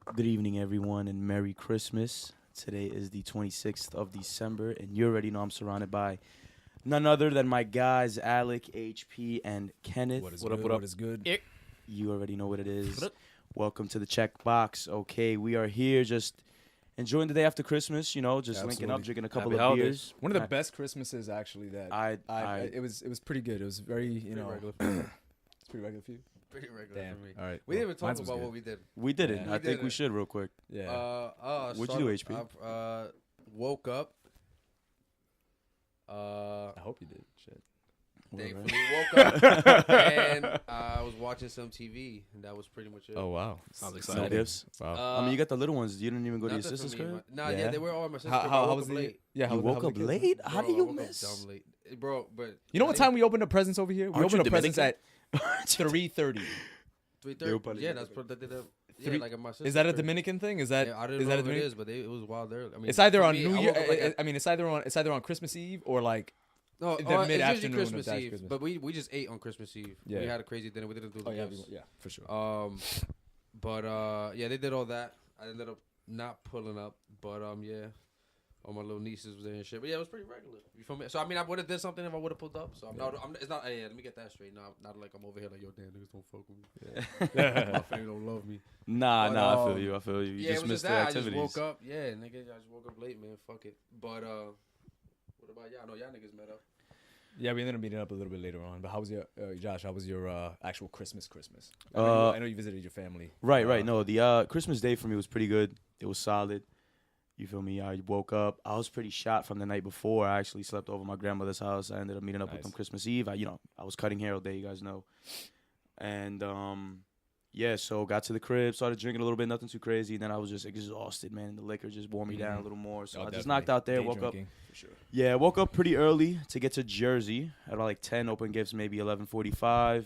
Good evening, everyone, and Merry Christmas. Today is the 26th of December, and you already know I'm surrounded by none other than my guys, Alec, HP, and Kenneth. What up? What is good? You already know what it is. Welcome to the Chec Box. Okay, we are here just enjoying the day after Christmas, just linking up, Absolutely. drinking a couple Happy of holidays. beers. One of the best Christmases actually that it was pretty good. It was very regular. It's pretty regular for you. Pretty regular Damn. for me. All right. We didn't even talk mine's was about good. what we did. We didn't. Yeah. I We think we didn't. should real quick. Yeah. What'd you do, HP? Woke up. I hope you did. Shit. Thankfully woke up and I was watching some TV, and that was pretty much it. Oh wow. Sounds No exciting. gifts. Wow. I mean, you got the little ones. You didn't even go to your Nothing for sister's me, crib? Nah, Yeah. yeah, they were all at my sister's how crib. how, I how woke was up the late. yeah? How You was woke the up kids? late? How Bro, do I you woke up miss? dumb late. Bro, but You know what time we opened up presents over here? We Aren't you opened up presents at Dominican? 3:30. 3:30. Yeah, that's what they did. Yeah, like at my sister's Is that a crib. Dominican thing? Is that Yeah, I didn't is know that a what it Dominican? is, but it was wild there. I mean, It's either for on me, New I Year. woke up like I mean, it's either on Christmas Eve or like. No, the it's usually mid-afternoon of Christmas that Eve, Christmas. but we just ate on Christmas Eve. Yeah. We had a crazy dinner. We didn't do the gifts. yeah, for sure. Yeah, they did all that. I ended up not pulling up, but yeah, all my little nieces was there and shit. But yeah, it was pretty regular. You feel me? So I mean, I would have did something if I would have pulled up. So it's not. Hey, let me get that straight. Not like I'm over here like yo, damn niggas don't fuck with me. My family don't love me. Nah, But, I feel you. I feel you. You Yeah, just it was missed just the that. activities. I just woke up. Yeah, nigga, I just woke up late, man. Fuck it. But what about y'all? I know y'all niggas met up. Yeah, we ended up meeting up a little bit later on. But how was your Josh? How was your actual Christmas? I know you visited your family. Right. No, the Christmas Day for me was pretty good. It was solid. You feel me? I woke up. I was pretty shot from the night before. I actually slept over my grandmother's house. I ended up meeting up with Nice. them Christmas Eve. I was cutting hair all day, you guys know. And yeah, so got to the crib, started drinking a little bit, nothing too crazy, and then I was just exhausted, man. And the liquor just wore me down a little more. So I just knocked out there, woke up. For sure. Yeah, woke up pretty early to get to Jersey at about like 10, open gifts maybe 11:45.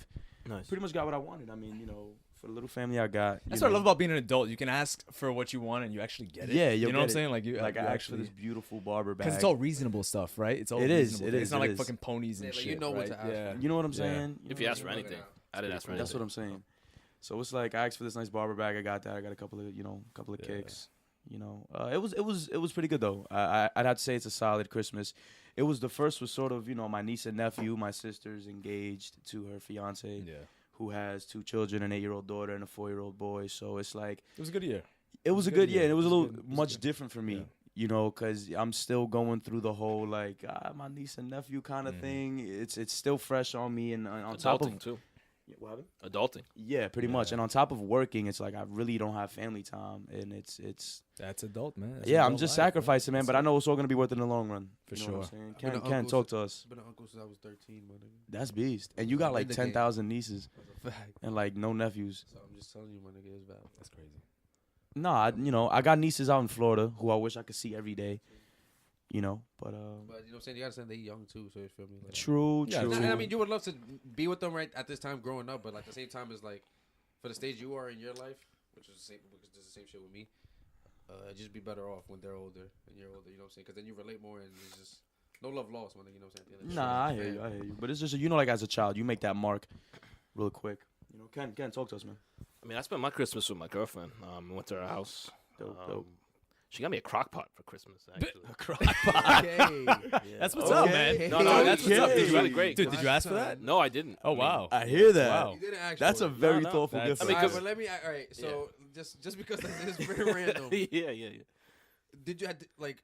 Nice. Pretty much got what I wanted. I mean, for the little family I got. That's what I love about being an adult. You can ask for what you want and you actually get it. Yeah, you you'll know what I'm get it. saying? Like you, Like you I asked for actually this beautiful barber bag. because it's all reasonable stuff, right? It's all It is, reasonable it things. is, It's not it like is. fucking ponies and Yeah, like, shit. you know what right? to ask Yeah. for. You know what I'm Yeah. saying? If you ask for anything, I didn't ask for anything. That's what I'm saying. So it's like I asked for this nice barber bag. I got that. I got a couple of Yeah. kicks. It was pretty good though. I'd have to say it's a solid Christmas. It was the first was sort of my niece and nephew. My sister's engaged to her fiance, Yeah. who has 2 children, an 8-year-old daughter and a 4-year-old boy. So it's like It was a good year. it was a good good year. year. And it was a It was little good. It was much good. different for me. Yeah. Because I'm still going through the whole like my niece and nephew kind of thing. It's still fresh on me, and on top of Adulting too. what happened? Adulting. Yeah, pretty much. Yeah. And on top of working, it's like I really don't have family time, and it's That's adult, man. That's yeah. I'm adult just life, sacrificing, man. That's But I it. know it's all gonna be worth it in the long run. For You know what I'm sure. saying? I've been Ken, an Ken, uncle talk to us. I've been an uncle since I was 13, my nigga. That's beast. And you got like In the game. 10,000 nieces That's a fact. and like no nephews. So I'm just telling you, my nigga, it's valid. That's crazy. Nah, I got nieces out in Florida who I wish I could see every day. But But you know what I'm saying? You gotta say they young too, so you feel me? Like, true. Yeah, And true. I mean, you would love to be with them right at this time growing up, but like at the same time, it's like for the stage you are in your life, which is the same, because it's the same shit with me. Just be better off when they're older and you're older. You know what I'm saying? Because then you relate more, and it's just no love lost, my nigga. You know what I'm saying? At the end of the Nah, I day, hear you. But it's just like as a child, you make that mark real quick. Ken, talk to us, man. I mean, I spent my Christmas with my girlfriend. Went to her house. Dope. She got me a crock pot for Christmas, actually. Okay. That's what's Okay. up, man. No, that's what's up. Okay. It's really great. Dude, did you ask for that? No, I didn't. Oh I mean, wow. I hear that. Wow. You didn't ask That's for a it. very No, thoughtful that's- gift. I mean, All right, 'cause- but let me. All right, so just because it's very random, yeah. did you have to, like?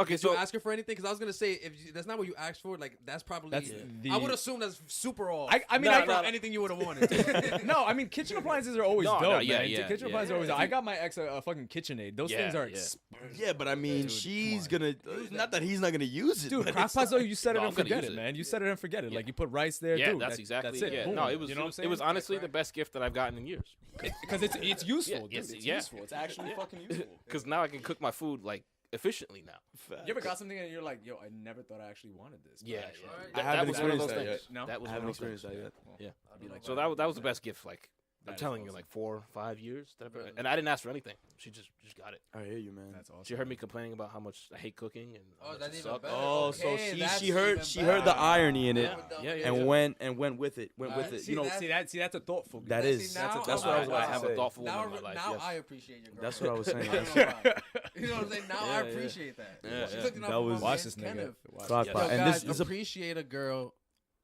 Okay, Did so you ask her for anything? Because I was gonna say that's not what you asked for. Like that's probably. That's I would assume that's super off. I mean, Not I- anything you would have wanted. No, I mean kitchen appliances are always No, dope, no, yeah, man. yeah, Kitchen yeah. appliances are always. I got my ex a fucking KitchenAid. Those Yeah, things are. yeah. Yeah, but I mean, Dude, she's come gonna. Not that he's not gonna use it, Dude, but crock it's pots though, you set it No, and I'm gonna forget use it, it. man. You set it and forget it. Yeah. Like you put rice there, yeah, dude. that's exactly That's it. Yeah. Boom. No, it was You know what I'm saying? it was honestly the best gift that I've gotten in years. Because it's useful. Yeah, Dude, it's yeah. useful. It's actually fucking useful. Because now I can cook my food like efficiently now. You ever got something and you're like, yo, I never thought I actually wanted this. but Yeah, actually- Alright. I haven't was one of experienced those that things. yet. No? That was I one haven't of those experienced things. that yet. Well, Yeah. I'd be like, So that was the best gift. Like I'm telling you, like 4 or 5 years. And I didn't ask for anything. She just got it. I hear you, man. That's awesome. She heard me complaining about how much I hate cooking and how much that's it even sucked. better. Oh, so Okay, she that's she even heard the better. irony in it, Yeah. and went with it. See, that's a thoughtful. That guy. is. See, now That's what I was why I about to have say. a thoughtful Now, woman in my life. now Yes. I appreciate your girl. That's what I was saying. You know what I'm saying? Now I Yeah, appreciate that. Yeah, She's yeah. looking out That for was- my Watch man's this nigga. Kenneth. Watch Cross this. by. Yo, And guys, this is a- appreciate a girl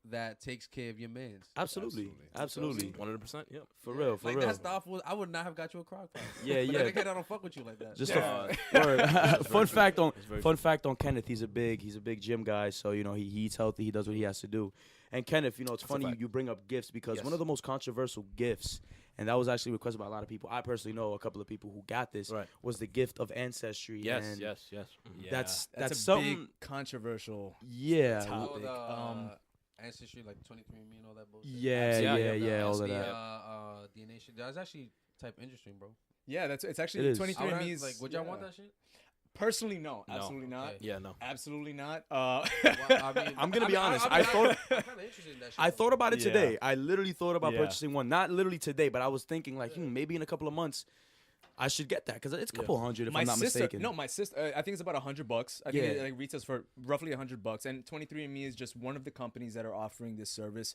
that takes care of your mans. Absolutely. 100%. Yep. For real. Like real. that's thoughtful. I would not have got you a crock pot. Yeah, But yeah. then again, I don't fuck with you like that. Just Yeah. a word. Fun fact on It's very Kenneth. He's a big gym guy, so he eats healthy. He does what he has to do. And Kenneth, it's That's a funny fact. you bring up gifts because Yes. one of the most controversial gifts, and that was actually requested by a lot of people. I personally know a couple of people who got this. Right. Was the gift of Ancestry. Yes, and yes. Mhm. Yeah, That's a something. big controversial. Yeah. Topic. Ancestry, like 23andMe and all that bullshit. Yeah, Yeah, yeah, yeah, all of The, that. DNA shit. That's actually type interesting, bro. Yeah, it's It actually is. 23andMe is Like, would y'all want that shit? Personally, no, No. absolutely not. Okay. Yeah, no. Absolutely not. Well, I mean, I'm gonna be honest. I'm I thought- kind of interested in that shit. I thought about it Yeah. today. I literally thought about Yeah. purchasing one. Not literally today, but I was thinking like, maybe in a couple of months, I should get that because it's a couple hundred if my I'm not sister, mistaken. no, my sister. I think it's about $100. I think Yeah. it like, retails for roughly $100. And 23andMe is just one of the companies that are offering this service.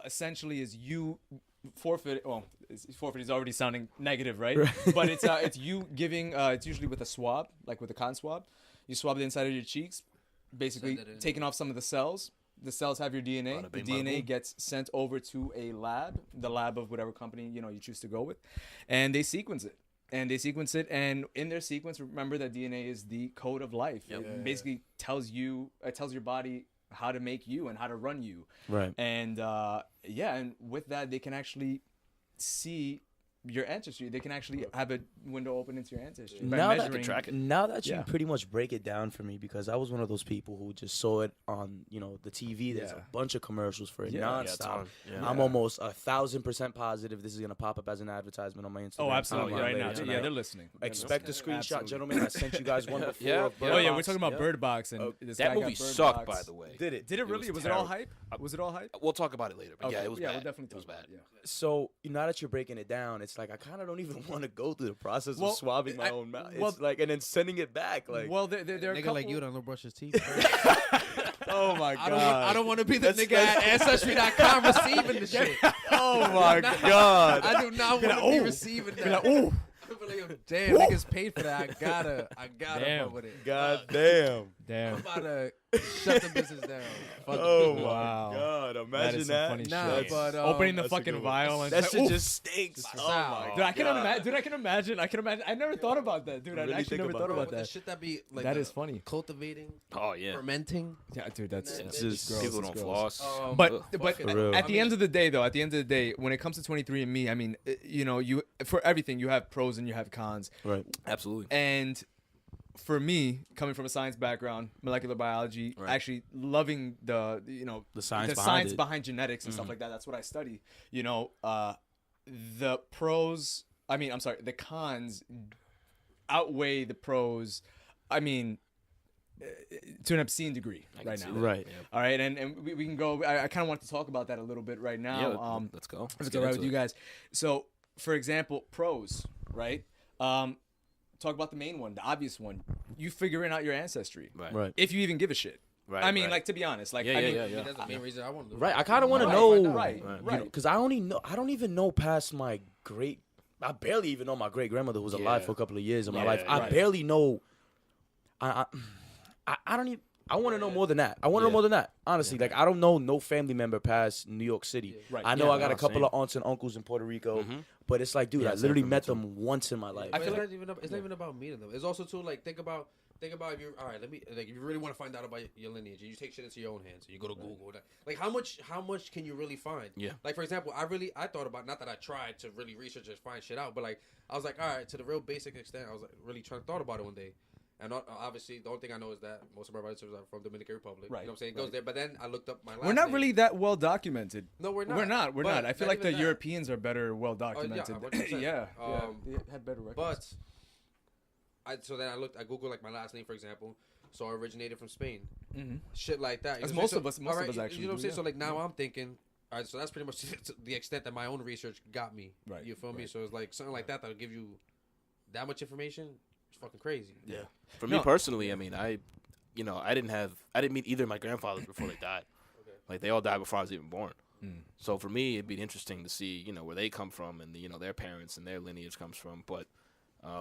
Essentially, is you forfeit. Well, forfeit is already sounding negative, right? But it's you giving. It's usually with a swab, like with a cotton swab. You swab the inside of your cheeks, basically Send it in. taking off some of the cells. The cells have your DNA. Bada The bing, bada DNA boom. gets sent over to a lab, the lab of whatever company you choose to go with, and they sequence it. And in their sequence, remember that DNA is the code of life. Yep. It basically tells your body how to make you and how to run you. Right. And and with that, they can actually see your ancestry. They can actually have a window open into your ancestry by Now that, measuring. track it. now that you Yeah. pretty much break it down for me, because I was one of those people who just saw it on the TV. There's Yeah. a bunch of commercials for it Yeah. nonstop. Yeah. I'm almost 1,000% positive this is gonna pop up as an advertisement on my Instagram. Oh, absolutely! timeline right later now, tonight. yeah, they're listening. Expect a screenshot, Absolutely. gentlemen. I sent you guys one before. Yeah. of Oh Bird yeah, we're Box. talking about Yeah. Bird Box, and this That guy movie got Bird sucked, Box. by the way. Did it? Did it really? was Was it all terrible. hype? Was it all hype? We'll talk about it later. But yeah, it was yeah, bad. we'll definitely It was talk bad. about it, yeah. So now that you're breaking it down, it's like I kind of don't even want to go through the process Well, of swabbing my I- own mouth. well- It's like, and then sending it back. Like, Well, there are a Nigga couple. like you don't brush his teeth. oh my I god, don't want to be the That's- nigga at Ancestry.com receiving the shit. oh my god. I do not want to be receiving that. Ooh. I'm like, damn, niggas paid for that. I gotta Damn. fuck with it. God damn. I'm Damn. about to shut the business down. Fuck Oh it. my Wow. god. That Imagine is some that. funny Nah, shit. but Opening the that's a fucking good one. vial and That it's shit like, ooh. just stinks. Just Oh sour. my Dude, I can God. imagine. Dude, I can imagine. I never thought about that, dude. Really I actually think never about thought that. about With the that. shit that be like That is funny. cultivating, Oh yeah. fermenting. Yeah, dude, that's It's just gross, People it's don't gross. floss. But Ugh. but For real. at the end of the day, though, when it comes to 23andMe, I mean, you for everything you have pros and you have cons, Right. Absolutely. and for me, coming from a science background, molecular biology, Right. actually loving the science behind science it. behind genetics and stuff like that. That's what I study. The pros. I mean, I'm sorry, the cons outweigh the pros. I mean, to an obscene degree I can right see now. that. Right. Yeah. All right, and we can go. I kind of want to talk about that a little bit right now. Yeah, let's go. If it's all right with you guys. So, for example, pros, right? Talk about the main one, the obvious one. You figuring out your ancestry, Right. Right. if you even give a shit. Right. I mean, right. like, to be honest, like, Yeah, I yeah, mean, yeah, I mean, yeah. that's the main reason I want to do Right. it. I kind of want to Right, know. right, right. Because I don't even know past my great. I barely even know my great grandmother who was alive Yeah. for a couple of years in my Yeah, life. I right. barely know. I don't even. I want to know more than that. I want to know Yeah. more than that. Honestly, like I don't know no family member past New York City. Right. I know Yeah, I got a no, couple same. of aunts and uncles in Puerto Rico, Mhm. but it's like, dude, Yeah, I same literally for me met too. them once in my life. I feel feel like- it's not even about meeting them. It's also too like think about if you if you really want to find out about your lineage, you take shit into your own hands. You go to Google. Like how much can you really find? Yeah. Like for example, I thought about, not that I tried to really research and find shit out, but like I was like, all right, to the real basic extent, I was like really thought about it one day. And obviously, the only thing I know is that most of my relatives are from Dominican Republic. Right, You know what I'm saying? It goes right. there. But then I looked up my last we're not name. really that well documented. No, we're not. We're not. But I feel not like the even that. Europeans are better well documented. 100%. yeah, Um, they had better records. But I Googled like my last name, for example. So I originated from Spain. Mhm. Shit like that. You As know what I'm most saying? of us- So- most of alright, us actually You know what I'm do, saying? yeah. So like now I'm thinking, All right, so that's pretty much to the extent that my own research got me. Right. You feel me? So it's like something like that'll give you that much information. It's fucking crazy. Yeah. For me personally, I mean, I didn't meet either of my grandfathers before they died. Okay. Like they all died before I was even born. Mm. So for me, it'd be interesting to see, where they come from and their parents and their lineage comes from. But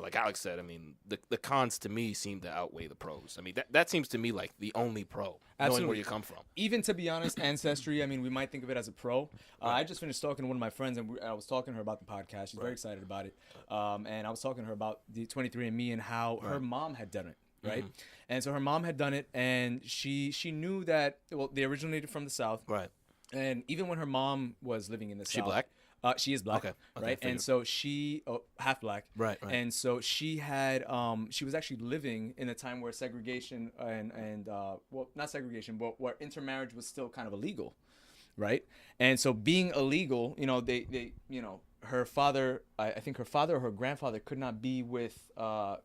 like Alex said, I mean, the cons to me seem to outweigh the pros. I mean, that seems to me like the only pro, knowing where you come from. Even to be honest, Ancestry, I mean, we might think of it as a pro. I just finished talking to one of my friends, and I was talking to her about the podcast. She's very excited about it. And I was talking to her about the 23andMe and how her mom had done it, right? Mm-hmm. And so her mom had done it, and she knew that, well, they originated from the South. Right. And even when her mom was living in the South. She black? She is black, right? And so she half black, right? And so she had she was actually living in a time where segregation and well, not segregation, but where intermarriage was still kind of illegal, right? And so being illegal, they her father, I think her father or her grandfather could not be with her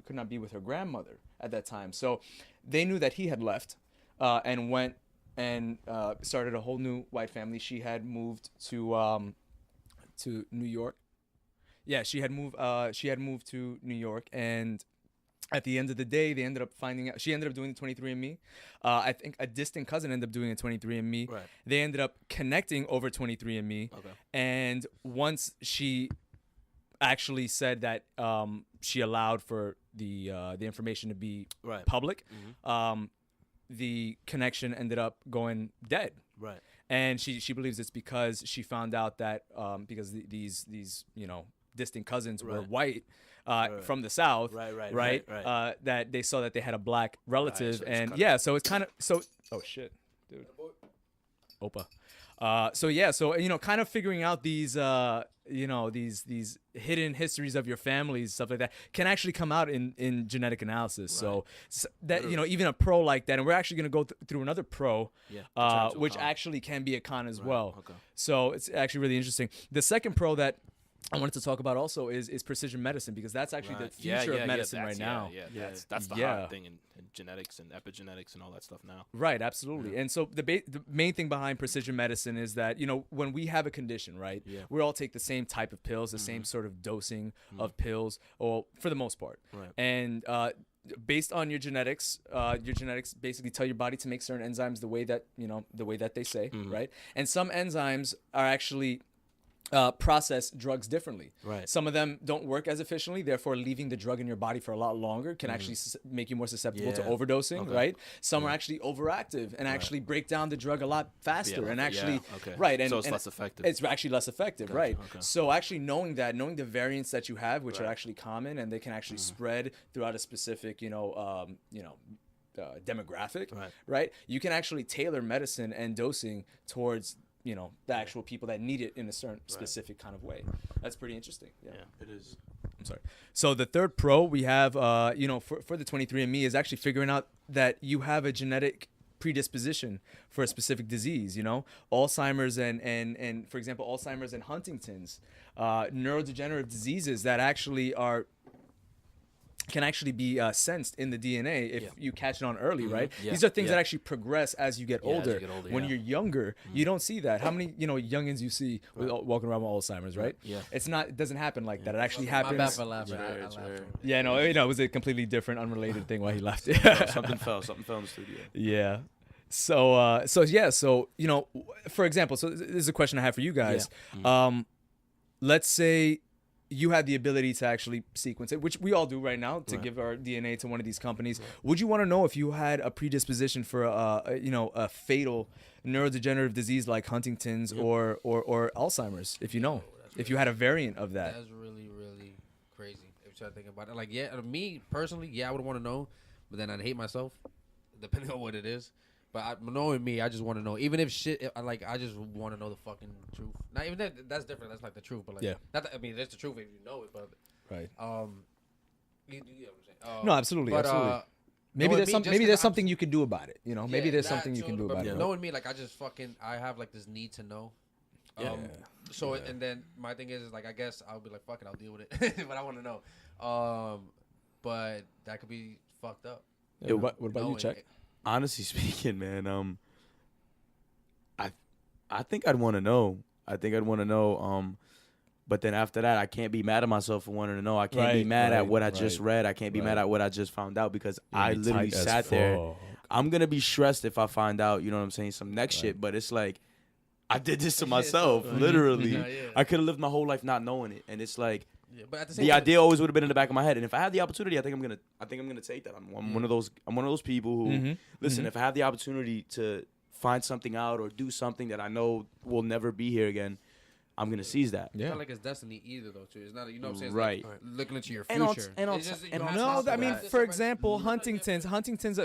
grandmother at that time. So they knew that he had left and went and started a whole new white family. She had moved to New York. Yeah, she had moved to New York, and at the end of the day, they ended up finding out. She ended up doing the 23andMe. I think a distant cousin ended up doing a 23andMe. Right. They ended up connecting over 23andMe. Okay. And once she actually said that she allowed for the information to be public, the connection ended up going dead. Right. And she believes it's because she found out that because these distant cousins were white from the South, that they saw that they had a black relative, so so it's kind of oh shit, dude, Opa. So kind of figuring out these these hidden histories of your families, stuff like that, can actually come out in genetic analysis. So that even a pro like that, and we're actually going to go through another pro, which actually can be a con as well. Okay. So it's actually really interesting. The second pro that I wanted to talk about also is precision medicine, because that's actually the future of medicine right now. That's the hot thing in genetics and epigenetics and all that stuff now. Right, absolutely. Yeah. And so the main thing behind precision medicine is that, when we have a condition, right, we all take the same type of pills, the same sort of dosing of pills, or for the most part. Right. And based on your genetics basically tell your body to make certain enzymes the way that they say, right? And some enzymes are actually process drugs differently. Right. Some of them don't work as efficiently, therefore leaving the drug in your body for a lot longer can actually make you more susceptible to overdosing, right? Some are actually overactive and actually break down the drug a lot faster and actually right. And so it's less effective. It's actually less effective, right? Okay. So actually knowing the variants that you have, which are actually common, and they can actually spread throughout a specific, demographic, right? You can actually tailor medicine and dosing towards the actual people that need it in a certain specific kind of way. That's pretty interesting. Yeah, it is. I'm sorry. So the third pro we have, for the 23andMe is actually figuring out that you have a genetic predisposition for a specific disease. Alzheimer's and for example, Alzheimer's and Huntington's, neurodegenerative diseases that actually can actually be sensed in the DNA if you catch it on early, right? Yeah. These are things that actually progress as you get older. When you're younger, you don't see that. How many youngins you see walking around with Alzheimer's, right? Yeah. It doesn't happen like that. It actually happens. My bad for laughing. I laughed. Yeah, no, it was a completely different, unrelated thing why he left. Something fell in the studio. Yeah. So for example, so this is a question I have for you guys. Yeah. Let's say you had the ability to actually sequence it, which we all do right now, to give our DNA to one of these companies. Right. Would you want to know if you had a predisposition for a fatal neurodegenerative disease like Huntington's or Alzheimer's? If you had a variant of that. That's really, really crazy. If you think about it, like me personally, I would want to know, but then I'd hate myself, depending on what it is. But knowing me, I just want to know. Even if I just want to know the fucking truth. Not even that's different. That's like the truth. But that's the truth if you know it. But right. You know what I'm saying? No, absolutely, absolutely. Maybe there's something you can do about it. Maybe there's something you can do about it. Knowing me, I have like this need to know. And then my thing is I guess I'll be like, fuck it, I'll deal with it. But I want to know. But that could be fucked up. Yeah, what about you, Chec? Honestly speaking, man, I think I'd want to know. But then after that, I can't be mad at myself for wanting to know. I can't be mad at what I just read. I can't be mad at what I just found out because I literally sat there. I'm going to be stressed if I find out, you know what I'm saying, some next shit. But it's like, I did this to myself, literally. I could have lived my whole life not knowing it. And it's like, but at the idea always would have been in the back of my head. And if I had the opportunity, I think I'm gonna take that. I'm one of those people who, listen, if I have the opportunity to find something out or do something that I know will never be here again, I'm gonna seize that. It's not like it's destiny either, though. Too. It's not, you know what I'm saying? It's right. like looking into your future. I mean, for example, Huntington's.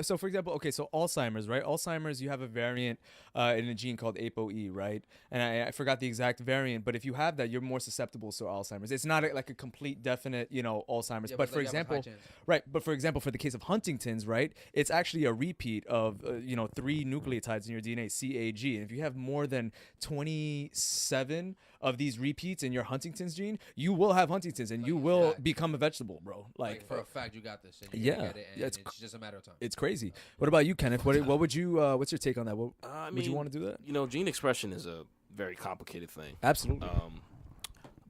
So, for example, okay, so Alzheimer's, right? Alzheimer's, you have a variant in a gene called ApoE, right? And I forgot the exact variant, but if you have that, you're more susceptible to Alzheimer's. It's not like a complete, definite, Alzheimer's. But for example, But for example, for the case of Huntington's, right? It's actually a repeat of 3 nucleotides in your DNA, CAG. And if you have more than 27 of these repeats in your Huntington's gene, you will have Huntington's and you will become a vegetable, bro. Like for a fact, you got this. And you get it, and it's just a matter of time. It's crazy. What about you, Kenneth? What would you? What's your take on that? Would you want to do that? Gene expression is a very complicated thing. Absolutely.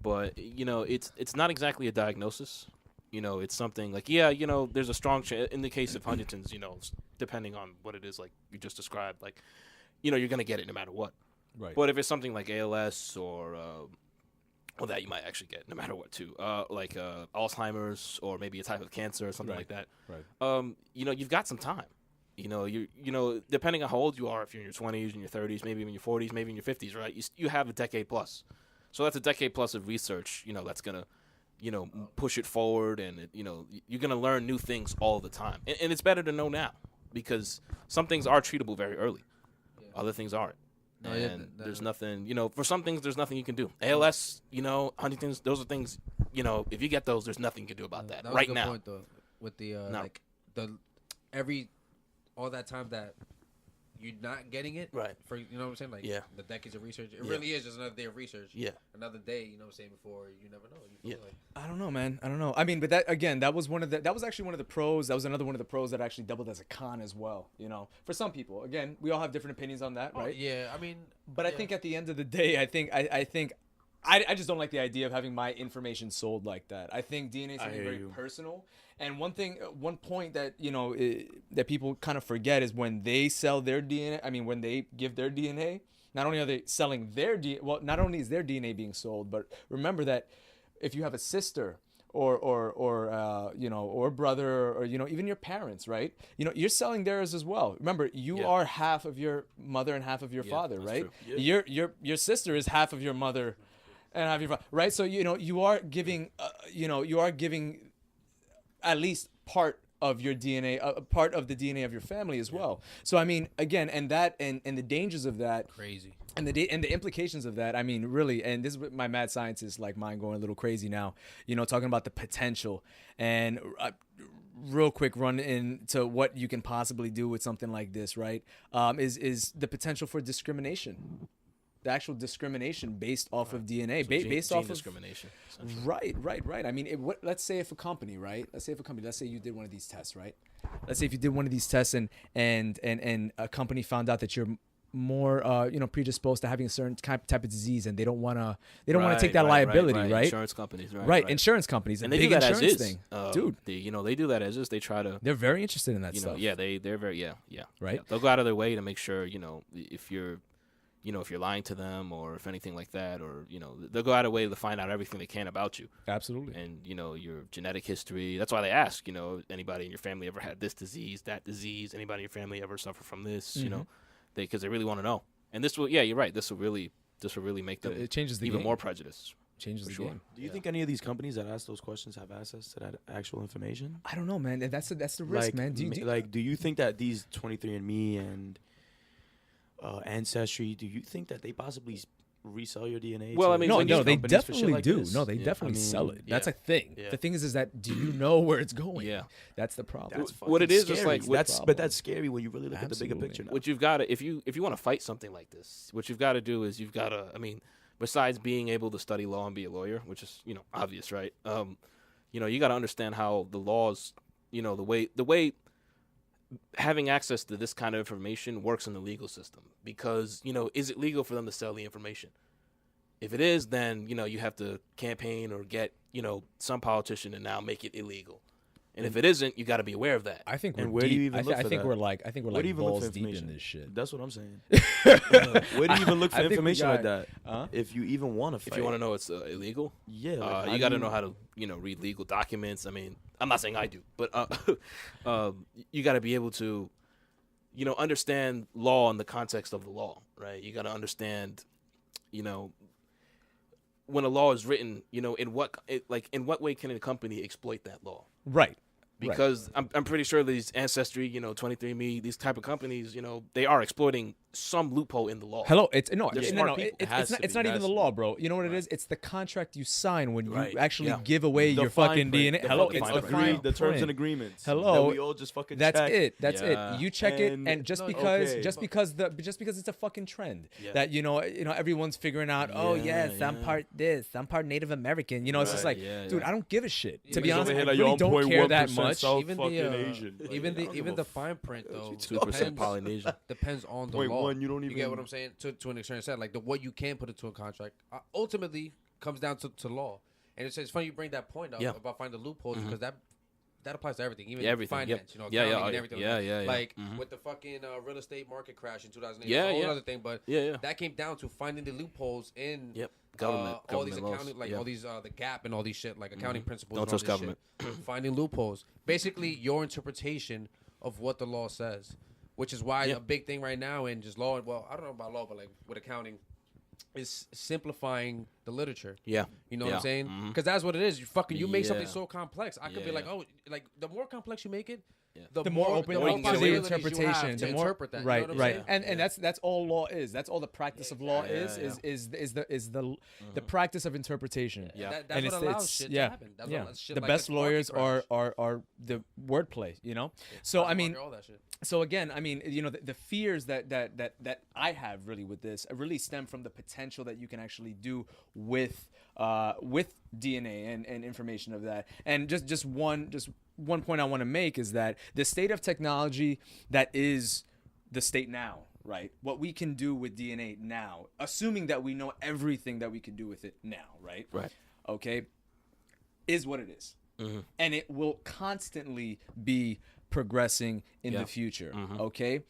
But it's not exactly a diagnosis. It's something like there's a strong in the case of Huntington's. Depending on what it is, like you just described, like you're gonna get it no matter what. Right. But if it's something like ALS or that you might actually get no matter what too, like Alzheimer's or maybe a type of cancer or something like that. Right. You've got some time. Depending on how old you are, if you're in your 20s, in your 30s, maybe in your 40s, maybe in your 50s, right? You have a decade plus. So that's a decade plus of research. That's gonna, push it forward, and you're gonna learn new things all the time. And it's better to know now because some things are treatable very early, other things aren't. And there's nothing, for some things, there's nothing you can do. ALS, Huntington's, those are things, if you get those, there's nothing you can do about that was right a good now. Point, though, with the all that time that you're not getting it, right? For what I'm saying, like the decades of research, it really is just another day of research. Yeah, another day, what I'm saying, before you never know. I don't know, man. I don't know. I mean, but that was actually one of the pros. That was another one of the pros that actually doubled as a con as well. For some people, again, we all have different opinions on that, right? Yeah, I mean, but I think at the end of the day, I just don't like the idea of having my information sold like that. I think DNA is something very personal. And one point that that people kind of forget is when they sell their DNA. I mean, when they give their DNA, not only are they selling their DNA. Well, not only is their DNA being sold, but remember that if you have a sister or brother or even your parents, right? You're selling theirs as well. Remember, you are half of your mother and half of your father, right? Yeah. Your sister is half of your mother and half of your father, right? So you are giving at least part of your DNA, part of the DNA of your family as well. So I mean, again, and the dangers of that, crazy, and the implications of that. I mean, really, and this is my mad scientist like mind going a little crazy now. Talking about the potential and. Real quick run into what you can possibly do with something like this, right? Is the potential for discrimination. The actual discrimination based off of DNA, based off of discrimination. Right. I mean, let's say if a company, right? Let's say you did one of these tests, right? Let's say if you did one of these tests and a company found out that you're more predisposed to having a certain type of disease, and they don't want to take that liability, right? Insurance companies, right? Insurance companies, and they big do that insurance as is. thing, dude. They do that as is. They try to. They're very interested in that stuff. Yeah, they're very right. Yeah. They'll go out of their way to make sure if you're lying to them or if anything like that, or they'll go out of their way to find out everything they can about you. Absolutely. And your genetic history. That's why they ask. Anybody in your family ever had this disease, that disease? Anybody in your family ever suffer from this? Mm-hmm. Because they really want to know. And this will, you're right. This will really make them. It changes the even game. more prejudice. Changes the game. Do you think any of these companies that ask those questions have access to that actual information? I don't know, man. That's the risk, man. Do you think that these 23andMe and Ancestry, do you think that they possibly resell your DNA? Well, I mean, no, they definitely like do. This? No, they definitely sell it. That's a thing. Yeah. The thing is that do you know where it's going? Yeah, that's the problem. That's what it is. Scary. Just like but that's scary when you really look at the bigger picture. Now. What you've got to, if you want to fight something like this, what you've got to do is you've got to. I mean, besides being able to study law and be a lawyer, which is obvious, right? You got to understand how the laws, the way having access to this kind of information works in the legal system because, is it legal for them to sell the information? If it is, then, you have to campaign or get, some politician to now make it illegal. And if it isn't, you got to be aware of that. I think we're And where do you deep. even look for that? We're like Where do you even look balls for deep in information? this shit. That's what I'm saying. Where do you even look for I think we information like got- that? If you even want to fight. If you want to know it's illegal, yeah, like, how you do got to know how to, read legal documents. I mean, I'm not saying I do, but you got to be able to, understand law in the context of the law, right? You got to understand, when a law is written, in what way can a company exploit that law? Right. Because I'm pretty sure these Ancestry, 23andMe, these type of companies, they are exploiting some loophole in the law. Hello, They're no, smart people. it's not even the law, bro. You know what it is? It's the contract you sign when you Right, actually yeah. give away The your fine fucking print, DNA. the Hello, fucking it's fine the print, fine the terms print. and agreements. Hello, that we all just fucking That's check. it. That's Yeah. it. You check it, And- and just No, because okay. just because it's a fucking trend Yeah. that everyone's figuring out. Oh Yeah, yes, I'm yeah. part this, I'm part Native American. It's just Right, like, yeah, dude, yeah. I don't give a shit. To Yeah, be but honest, I over here, like, really you're don't care that 0.1% much. South Even fucking the Asian. Like, even I don't even give the a fine print though 2% depends- Polynesian. depends on the Point law. one, you don't You get even- what I'm saying? To an extent, said like what you can put into a contract ultimately comes down to law. And it's funny you bring that point up Yeah. about finding the loopholes because that applies to everything, even Yeah, everything, finance, yep. accounting Yeah, and everything. yeah, yeah, yeah. Like Mhm. with the fucking real estate market crash in 2008. Yeah, that's a whole yeah. other thing, but Yeah. that came down to finding the loopholes in Yep. all these Government laws. accounting, like Yeah. all these the gap and all these shit, like accounting principles. Don't and all trust this government. shit. Finding loopholes, basically your interpretation of what the law says, which is why Yeah. a big thing right now in just law. Well, I don't know about law, but like with accounting, is simplifying the literature. Yeah. You know what Yeah. I'm saying? Mhm. Because that's what it is. You make something Yeah. so complex. I could be Yeah, like, yeah. oh, like the more complex you make it, Yeah. The more open the to more the possibilities you have interpretation, to the more interpret that. You know right, what I'm right, saying? and that's all law is. That's all the practice of law Yeah, yeah. is the practice of interpretation. Yeah. That's And what allows shit to happen. That's yeah. what, shit The like best this market lawyers crash. are the wordplay, So I mean, All that shit. so again, I mean, the fears that I have really with this really stem from the potential that you can actually do with DNA and information of that. And just one point I want to make is that the state of technology that is the state now, right? What we can do with DNA now, assuming that we know everything that we can do with it now, right? Right. Okay, is what it is. And it will constantly be progressing in Yeah. the future. Okay,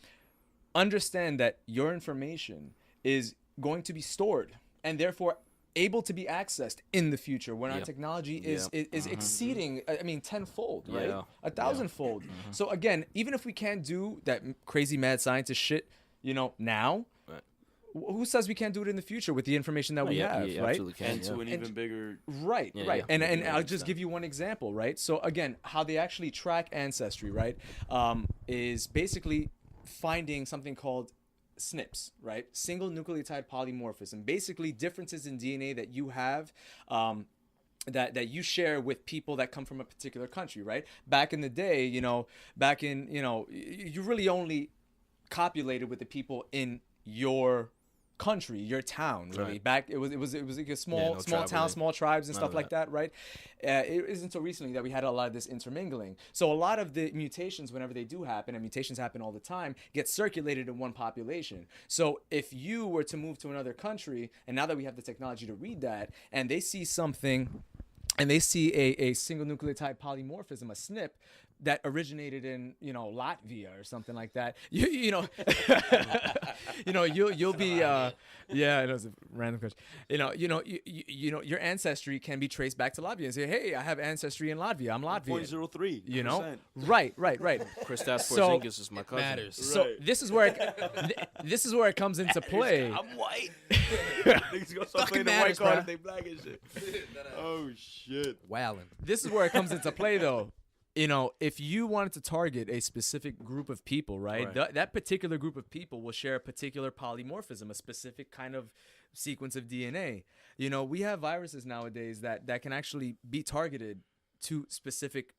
understand that your information is going to be stored and therefore able to be accessed in the future when our Yeah. technology is Yeah. is exceeding, I mean, tenfold, right? Yeah. 1,000-fold. So again, even if we can't do that crazy mad scientist shit, now, Right. who says we can't do it in the future with the information that we have, you right? absolutely can. And to an And- even bigger. Right, Yeah, right. yeah. And Yeah, I'll I just understand. give you one example, right? So again, how they actually track Ancestry, right, is basically finding something called SNPs, right? Single nucleotide polymorphism. Basically differences in DNA that you have that you share with people that come from a particular country, right? Back in the day, you really only copulated with the people in your country, your town, really. Right. Back it was like a small no small town, traveling. small tribes and None stuff of like that, right? It isn't so recently that we had a lot of this intermingling. So a lot of the mutations, whenever they do happen, and mutations happen all the time, get circulated in one population. So if you were to move to another country, and now that we have the technology to read that, and they see something, and they see a single nucleotide polymorphism, a SNP, that originated in Latvia or something like that. You'll be yeah, it was a random question. Your ancestry can be traced back to Latvia and say, hey, I have ancestry in Latvia. I'm Latvian. 0.03. Right. Kristaps So- Porzingis is my cousin. Matters. So Right. this is where it comes into play. I'm white. Niggas gonna start playing the white matters, card bruh. if they black and shit. Oh shit. Wildin'. This is where it comes into play, though. If you wanted to target a specific group of people, right? Right. That particular group of people will share a particular polymorphism, a specific kind of sequence of DNA. We have viruses nowadays that can actually be targeted to specific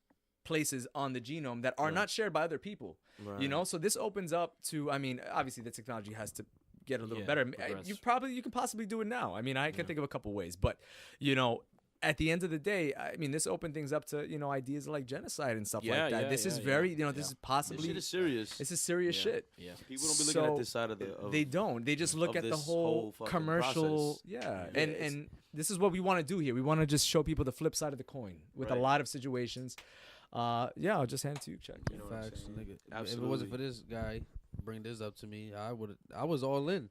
places on the genome that are not shared by other people. Right. So this opens up to, I mean, obviously the technology has to get a little Yeah, better. progress. You can possibly do it now. I mean, I can think of a couple ways, but at the end of the day, I mean, this opened things up to, ideas like genocide and stuff like that. This is very, this is possibly. This shit is serious. This is serious shit. Yeah. People don't be looking at this side of the. They don't. They just look at the whole commercial. Process. Yeah. And this is what we want to do here. We want to just show people the flip side of the coin with a lot of situations. I'll just hand it to you, Chec. You know facts, nigga. If it wasn't for this guy bring this up to me, I was all in.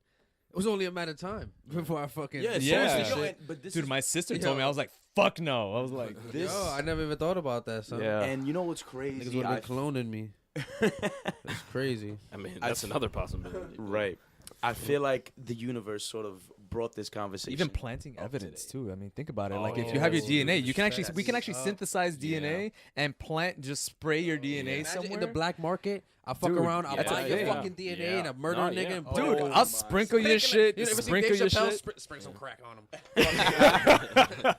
It was only a matter of time before I fucking But dude, my sister told me, I was like, fuck no. I was like, this. Yo, I never even thought about that, son. Yeah. And you know what's crazy? Niggas would have been cloning me. It's crazy. I mean, that's another possibility. Right. I feel like the universe sort of brought this conversation. Even planting evidence today. too. I mean, think about it. Like if Oh, you have your dude, DNA, we can actually synthesize DNA and just spray your DNA Imagine somewhere. in the black market, I fuck Dude, around, I buy your yeah. fucking DNA and I murder a nigga and Dude, put it I'll sprinkle your shit. You ever seen Sprinkle Dave your Chappelle? shit. Spring some crack on him.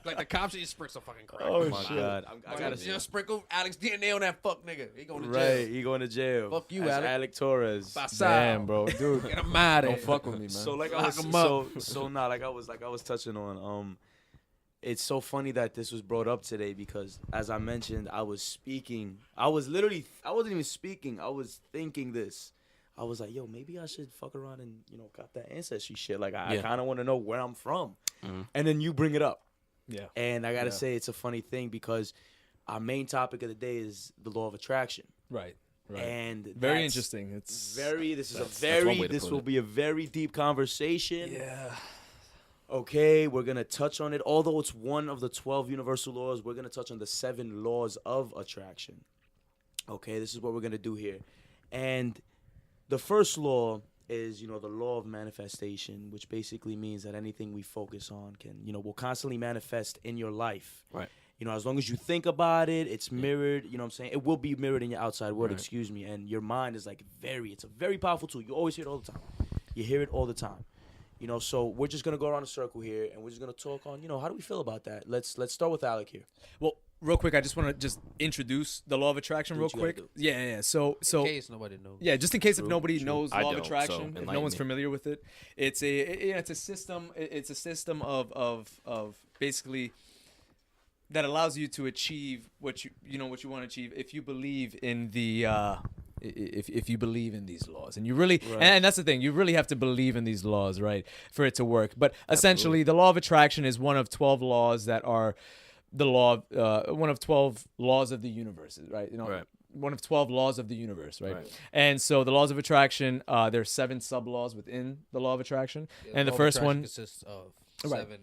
Like the cops, you sprinkle some fucking crack. Oh my god! I gotta You know, sprinkle Alex DNA on that fuck nigga. He going to jail. Right, he going to jail. Fuck you, That's Alec. Alec Torres. Damn, bro, dude. Get him mad. Don't fuck with me, man. So like Lock I was him like I was touching on it's so funny that this was brought up today because as I mentioned, I wasn't even speaking. I was thinking this. I was like, yo, maybe I should fuck around and, cop that Ancestry shit. Like I kind of want to know where I'm from. And then you bring it up. Yeah. And I got to say it's a funny thing because our main topic of the day is the law of attraction. Right. And very interesting. This will be a very deep conversation. Yeah. Okay, we're going to touch on it. Although it's one of the 12 universal laws, we're going to touch on the 7 laws of attraction. Okay, this is what we're going to do here. And the first law is, the law of manifestation, which basically means that anything we focus on will constantly manifest in your life. Right. As long as you think about it, it's mirrored, you know what I'm saying? It will be mirrored in your outside world, excuse me. And your mind is it's a very powerful tool. You always hear it all the time. You hear it all the time. So we're just going to go around a circle here and we're just going to talk on, how do we feel about that? Let's start with Alec here. Well, real quick, I just want to just introduce the law of attraction real quick. Yeah. So in case nobody knows. Yeah, just in case if nobody knows law of don't, attraction, so if no one's familiar with it, it's a system. It's a system of basically that allows you to achieve what you want to achieve if you believe in the if you believe in these laws. And you really and that's the thing, you really have to believe in these laws, right, for it to work. But essentially the law of attraction is one of 12 laws that are the law one of 12 laws of the universe, right? One of 12 laws of the universe, right? And so the laws of attraction, there's 7 sub-laws within the law of attraction. And the first one consists of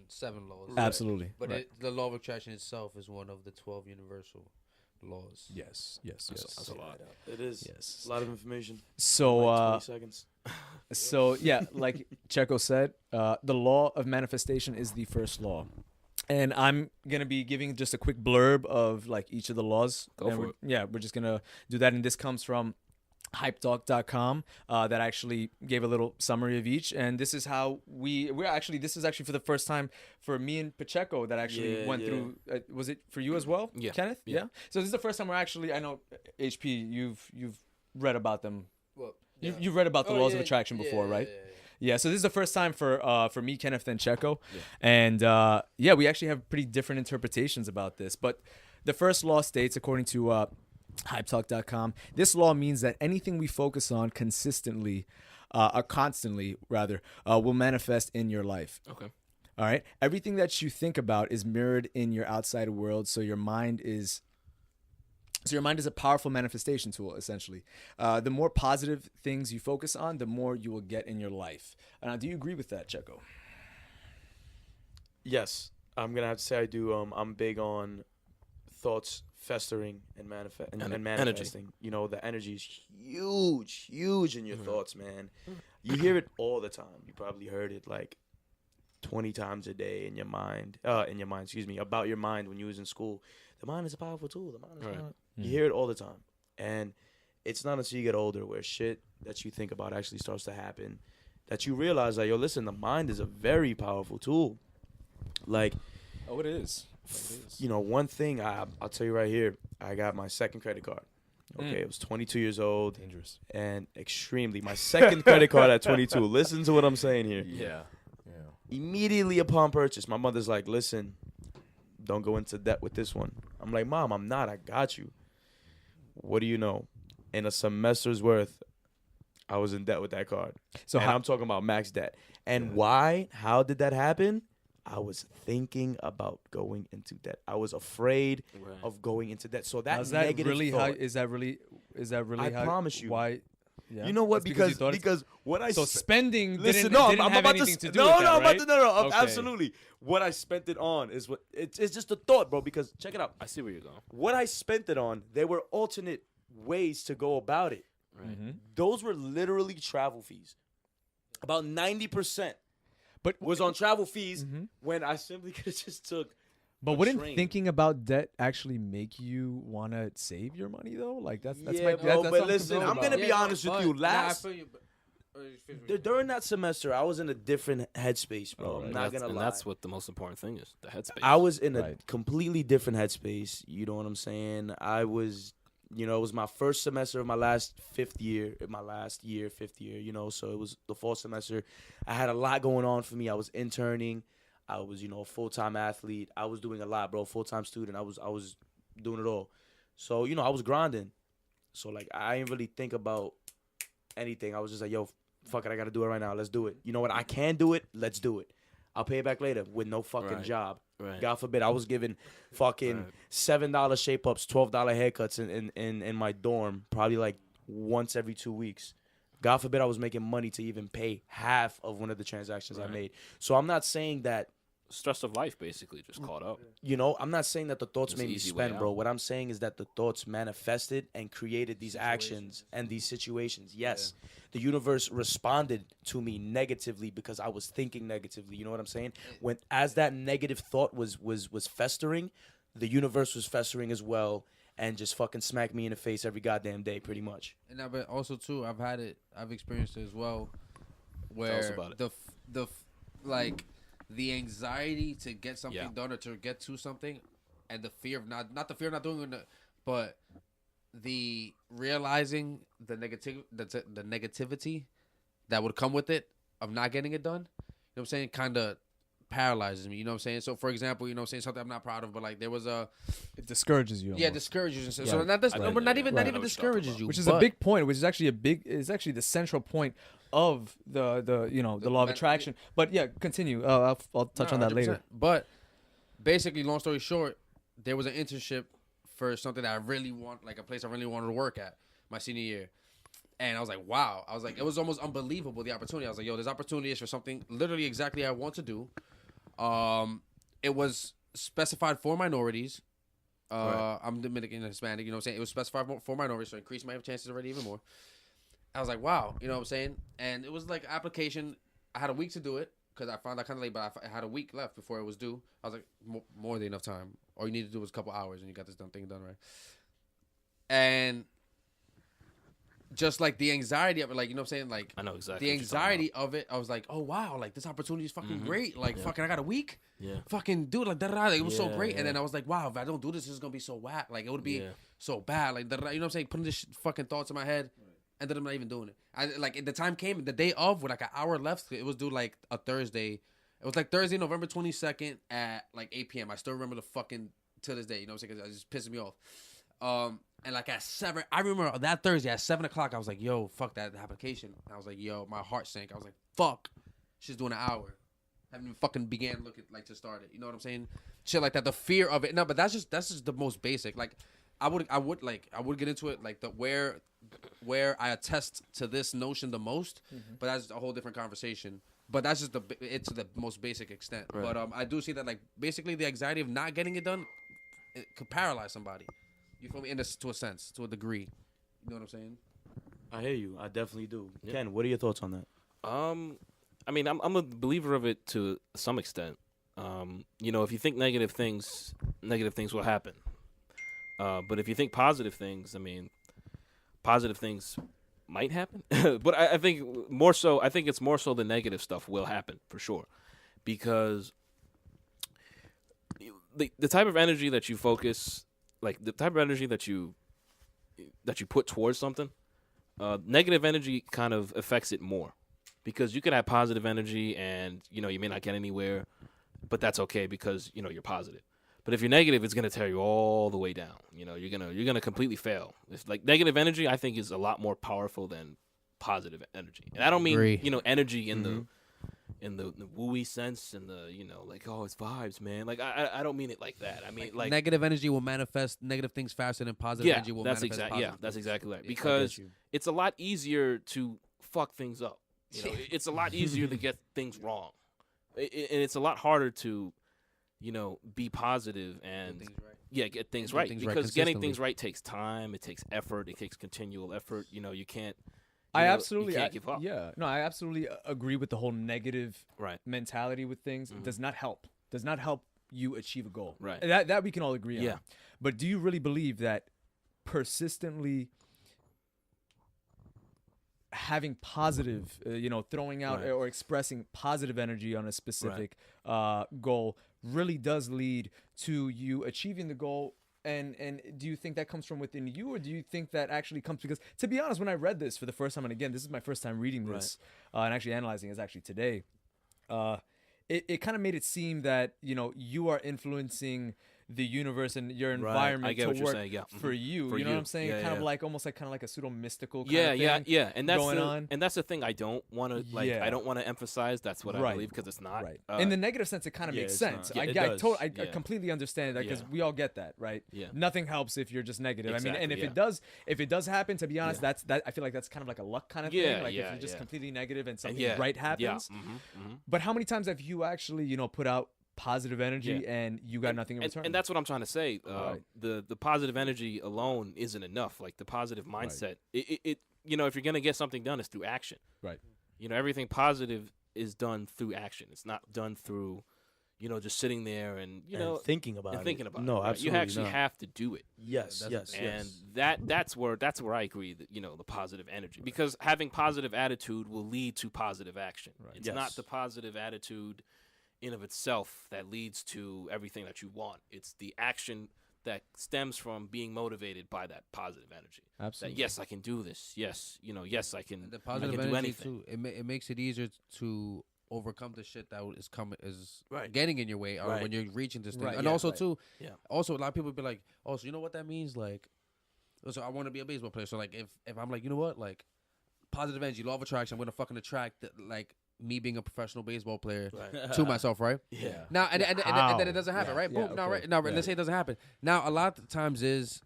seven laws. Absolutely. But the law of attraction itself is one of the 12 universal laws. Yes. That's a lot. It is. Yes. A lot of information. So 20 seconds. So yeah, like Checo said, the law of manifestation is the first law. And I'm going to be giving just a quick blurb of each of the laws. Go for it. Yeah, we're just going to do that. And this comes from hypetalk.com that actually gave a little summary of each. And this is how this is actually for the first time for me and Pacheco that actually went through. Was it for you as well, Kenneth? Yeah. So this is the first time I know, HP, you've read about them. Well, you've read about the laws of attraction before, right? Yeah, so this is the first time for me, Kenneth, and Checo. Yeah. And we actually have pretty different interpretations about this. But the first law states, according to hypetalk.com, this law means that anything we focus on constantly, will manifest in your life. Okay. All right? Everything that you think about is mirrored in your outside world, so your mind is a powerful manifestation tool, essentially. The more positive things you focus on, the more you will get in your life. Do you agree with that, Checo? Yes. I'm going to have to say I do. I'm big on thoughts festering and manifesting. The energy is huge in your thoughts, man. You hear it all the time. You probably heard it 20 times a day in your mind, about your mind when you was in school. The mind is a powerful tool. You hear it all the time. And it's not until you get older where shit that you think about actually starts to happen that you realize that, listen, the mind is a very powerful tool. It is. One thing I'll tell you right here, I got my second credit card. Okay, it was 22 years old. Dangerous. And extremely. My second credit card at 22. Listen to what I'm saying here. Yeah. Immediately upon purchase, my mother's like, listen, don't go into debt with this one. I'm like, Mom, I'm not. I got you. What do you know? In a semester's worth, I was in debt with that card. So and I'm talking about max debt. And why? How did that happen? I was thinking about going into debt. I was afraid of going into debt. So that negative really thought. Is that really? I promise you. Why? Yeah. You know what? Because what I spending listen, didn't I'm have about anything to do with that, right? Okay. Absolutely. What I spent it on is what it's just a thought, bro. Because check it out. I see where you're going. What I spent it on, there were alternate ways to go about it. Right. Mm-hmm. Those were literally travel fees. About 90%. But was on travel fees when I simply could have just took. But a wouldn't train. thinking about debt actually make you want to save your money though? Like that's Yeah, my, bro, that's but what listen, concerned I'm about. gonna be honest with you. I Last feel you, but, during that semester, I was in a different headspace, bro. I'm not gonna lie. And that's what the most important thing is, the headspace. I was in a Right. completely different headspace. You know what I'm saying? I was, it was my first semester of my last fifth year, so it was the fall semester. I had a lot going on for me. I was interning. I was, a full-time athlete. I was doing a lot, bro. Full-time student. I was doing it all. So, I was grinding. So, like, I didn't really think about anything. I was just like, yo, fuck it. I got to do it right now. Let's do it. You know what? I can do it. Let's do it. I'll pay it back later with no fucking Right. job. Right. God forbid. I was giving fucking $7 shape-ups, $12 haircuts in my dorm probably like once every 2 weeks. God forbid I was making money to even pay half of one of the transactions I made. So I'm not saying that, Stress of life, basically, just caught up. I'm not saying that the thoughts It's made an me easy way spend, bro. out. What I'm saying is that the thoughts manifested and created these actions and these situations. Yes, the universe responded to me negatively because I was thinking negatively. You know what I'm saying? As that negative thought was festering, the universe was festering as well, and just fucking smacked me in the face every goddamn day, pretty much. and but also too, I've experienced it as well, where us about it. the anxiety to get something done or to get to something, and the fear of not the fear of not doing it, but the realizing the negativity that would come with it of not getting it done. You know what I'm saying? Kind of paralyzes me. You know what I'm saying? So for example, something I'm not proud of, but like there was It discourages you. yeah, almost. discourages you. Yeah. So not this, Right. but not even Right. I know what you're discourages talking you, Which is but a big point, which is actually the central point of the law of attraction. But yeah, continue. I'll touch on that 100%. later. But basically, long story short, there was an internship for something that I really want, like a place I really wanted to work at my senior year. And I was like, wow. I was like, it was almost unbelievable, the opportunity. I was like, yo, this opportunity is for something literally exactly I want to do. It was specified for minorities. Right. I'm Dominican and Hispanic, you know what I'm saying? It was specified for minorities, so it increased my chances already even more. I was like, wow, you know what I'm saying? And it was like application. I had a week to do it because I found out kind of late, but I had a week left before it was due. I was like, more than enough time. All you need to do was a couple hours and you got this thing done, right? And just like the anxiety of it, like, you know what I'm saying? Like, I know exactly. the what you're talking anxiety of it, I was like, oh, wow, like this opportunity is fucking great. Like, fucking, I got a week. Yeah. Fucking do it. Like, da-da-da. Like, it was so Yeah, great. And yeah. then I was like, wow, if I don't do this, this is going to be so whack. Like, it would be Yeah. so bad. Like, da-da-da. You know what I'm saying? Putting this fucking thoughts in my head. And then I'm not even doing it. Like, the time came, the day of, with like an hour left. It was due like a Thursday. It was like Thursday, November 22nd at like 8 p.m. I still remember the fucking, to this day. You know what I'm saying? 'Cause it just pisses me off. And like at 7, I remember that Thursday at 7 o'clock, I was like, yo, fuck that application. I was like, yo, my heart sank. I was like, fuck. She's doing an hour. Haven't even fucking began looking like to start it. You know what I'm saying? Shit like that. The fear of it. No, but that's just the most basic. Like, I would get into it like where I attest to this notion the most, but that's a whole different conversation. But that's just it's the most basic extent. Right. But I do see that, like, basically the anxiety of not getting it done, it could paralyze somebody. You feel me? To a sense, to a degree. You know what I'm saying? I hear you. I definitely do. Yeah. Ken, what are your thoughts on that? I mean, I'm a believer of it to some extent. If you think negative things will happen. But if you think positive things, I mean, positive things might happen. But I think it's more so the negative stuff will happen for sure, because the type of energy that you focus, like the type of energy that you put towards something, negative energy kind of affects it more, because you can have positive energy and you may not get anywhere, but that's okay because you're positive. But if you're negative, it's gonna tear you all the way down. You know, you're gonna completely fail. It's like negative energy, I think, is a lot more powerful than positive energy. And I don't mean energy in the wooey sense and the like, oh, it's vibes, man. Like I don't mean it like that. I mean like negative energy will manifest negative things faster than positive energy will manifest positive Yeah, that's things. exactly right. Because it's a lot easier to fuck things up. You know, it's a lot easier to get things wrong, and it's a lot harder to, be positive and get things right. Because getting things right takes time. It takes effort. It takes continual effort. You can't. I absolutely can't give up. Yeah, no, I absolutely agree with the whole negative mentality with things. It does not help. Does not help you achieve a goal. Right. That we can all agree on. But do you really believe that persistently having positive, throwing out or expressing positive energy on a specific goal really does lead to you achieving the goal? And do you think that comes from within you, or do you think that actually comes because, to be honest, when I read this for the first time, and again, this is my first time reading this and actually analyzing it actually today, it kind of made it seem that, you are influencing the universe and your environment to work for you. You know what I'm saying? Kind of like almost like a pseudo mystical kind of thing. Yeah. And that's going on. And that's the thing I don't want to I don't want to emphasize. That's what I believe, because it's not. Right. In the negative sense, it kind of makes sense. I completely understand that, because we all get that, right? Yeah. Nothing helps if you're just negative. Exactly, I mean, and if it does happen, to be honest, I feel like that's kind of like a luck kind of thing. Like if you're just completely negative and something right happens. But how many times have you actually, put out positive energy and you got nothing in return? And that's what I'm trying to say. The positive energy alone isn't enough. Like the positive mindset, it if you're gonna get something done, it's through action. Right. Everything positive is done through action. It's not done through, just sitting there and thinking about it. No, absolutely you actually have to do it. Yes. And that's where I agree that the positive energy, because having positive attitude will lead to positive action. Right. It's not the positive attitude in of itself that leads to everything that you want. It's the action that stems from being motivated by that positive energy. Absolutely. That, yes, I can do this. Yes, yes, I can. The positive I can energy do anything. too. It makes it easier to overcome the shit that is getting in your way, or when you're reaching this thing. And also too, also a lot of people be like, oh, so you know what that means? Like, so I want to be a baseball player. So like, if I'm like, you know what, like, positive energy, law of attraction, I'm gonna fucking attract like me being a professional baseball player to myself, right? Yeah. Now and then it doesn't happen, right? Boom. Okay. Now let's say it doesn't happen. Now a lot of times is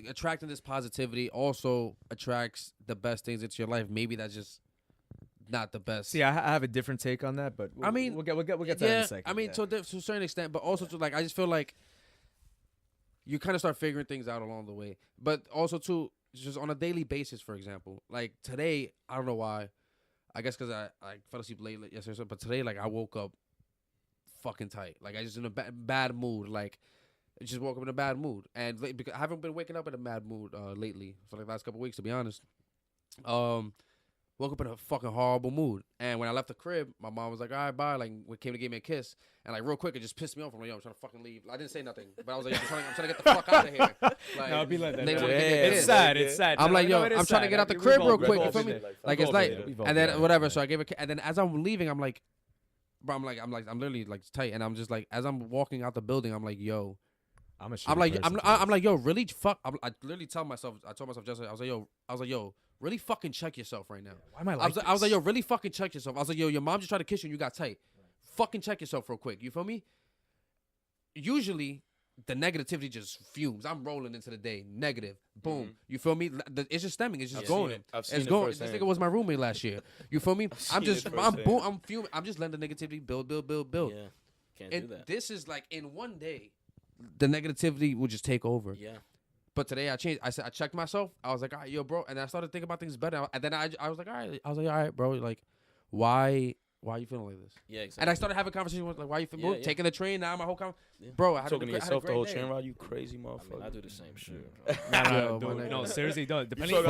attracting this positivity also attracts the best things into your life. Maybe that's just not the best. See, I have a different take on that, but we'll get to that in a second. I mean, to a certain extent, but also to like, I just feel like you kind of start figuring things out along the way. But also too, just on a daily basis, for example, like today, I don't know why. I guess because I fell asleep late yesterday, but today, like, I woke up fucking tight. Like, I just in a bad mood. Like, I just woke up in a bad mood. And because I haven't been waking up in a bad mood lately for like the last couple of weeks, to be honest. Woke up in a fucking horrible mood. And when I left the crib, my mom was like, all right, bye. Like, we came to give me a kiss. And, like, real quick, it just pissed me off. I'm like, yo, I'm trying to fucking leave. I didn't say nothing. But I was like, I'm trying to get the fuck out of here. Like, no, I'll be like that. It's sad. It's sad. I'm like, yo, I'm trying to get out the crib real quick. You feel me? Like, it's like, and then whatever. So I gave and then as I'm leaving, I'm like, bro, I'm literally like tight. And I'm just like, as I'm walking out the building, I'm like, yo. I'm like, yo, really? Fuck. I literally told myself yesterday, I was like, yo, really fucking check yourself right now. Why am I like I was like, yo, really fucking check yourself. I was like, yo, your mom just tried to kiss you and you got tight. Fucking check yourself real quick. You feel me? Usually, the negativity just fumes. I'm rolling into the day. Negative. Boom. You feel me? It's just stemming. It's just going. It's going. This nigga was my roommate last year. You feel me? I'm fuming. I'm just letting the negativity build. Yeah. Can't do that. This is like in one day, the negativity will just take over. Yeah. But today I changed. I said I checked myself. I was like, all right, yo, bro. And I started thinking about things better. And then I was like, all right, bro. Like, why are you feeling like this? Yeah, exactly. And I started having conversations with like, why you feeling taking the train now? My whole bro, I had talking to yourself the whole train ride. You crazy motherfucker. I do the same shit. No, seriously, don't. Depending on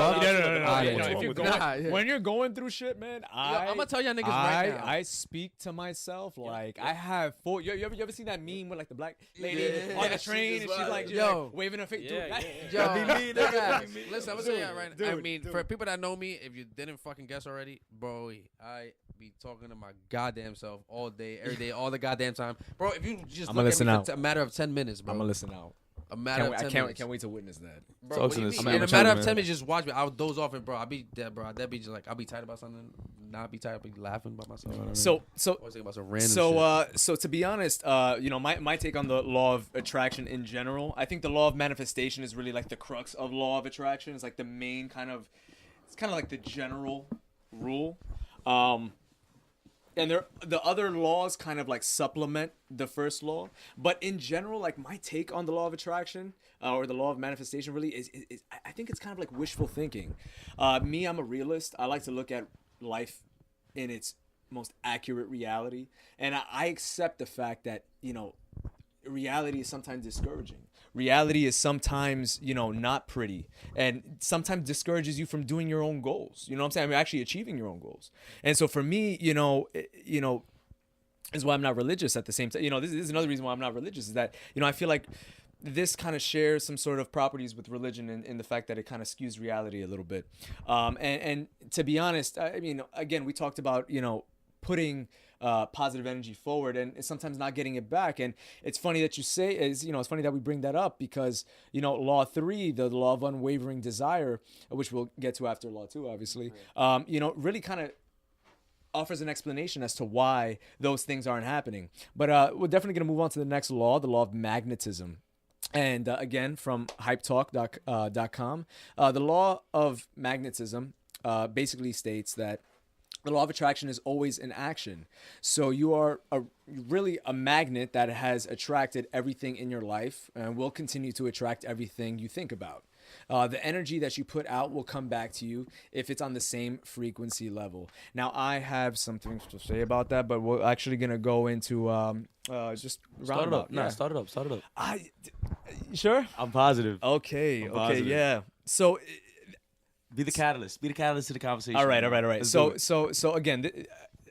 when you're going through shit, man. I'm gonna tell y'all niggas right now. I speak to myself like I have four. You ever seen that meme with like the black lady on the train and she's like, waving her face? Listen, I'm gonna tell y'all right now. I mean, for people that know me, if you didn't fucking guess already, bro, I be talking to my goddamn self all day, every day, all the goddamn time, bro. If you just I'm look gonna at me listen for out. a matter of 10 minutes, bro. I'm gonna listen out. A matter of 10 minutes. Can't wait to witness that. Bro, Talk what to you this mean? man. In a I'm telling matter you, of 10 man. minutes, just watch me. I'll doze off and bro, I'll be dead, bro. That be just like I'll be tight about something, not be tight, I'll be laughing by myself. So Always think about some random shit. so to be honest, my take on the law of attraction in general, I think the law of manifestation is really like the crux of law of attraction. It's like the main it's kind of like the general rule. And the other laws kind of like supplement the first law, but in general, like my take on the law of attraction or the law of manifestation really is I think it's kind of like wishful thinking. Me, I'm a realist. I like to look at life in its most accurate reality, and I accept the fact that reality is sometimes discouraging. Reality is sometimes, not pretty, and sometimes discourages you from doing your own goals. You know what I'm saying? I mean, actually achieving your own goals. And so for me, is why I'm not religious at the same time. This is another reason why I'm not religious is that, I feel like this kind of shares some sort of properties with religion in the fact that it kind of skews reality a little bit. And to be honest, I mean, again, we talked about, putting positive energy forward and sometimes not getting it back. And it's funny that you say it's funny that we bring that up because, law 3, the law of unwavering desire, which we'll get to after law 2, obviously, really kind of offers an explanation as to why those things aren't happening. But we're definitely going to move on to the next law, the law of magnetism. And again, from hypetalk.com, the law of magnetism basically states that the law of attraction is always in action. So you are really a magnet that has attracted everything in your life and will continue to attract everything you think about. The energy that you put out will come back to you if it's on the same frequency level. Now, I have some things to say about that, but we're actually going to go into just Start it up. Yeah. Nah, start it up. Sure? I'm positive. Okay, positive. yeah. So Be the catalyst. Be the catalyst to the conversation. all right. Let's do So it.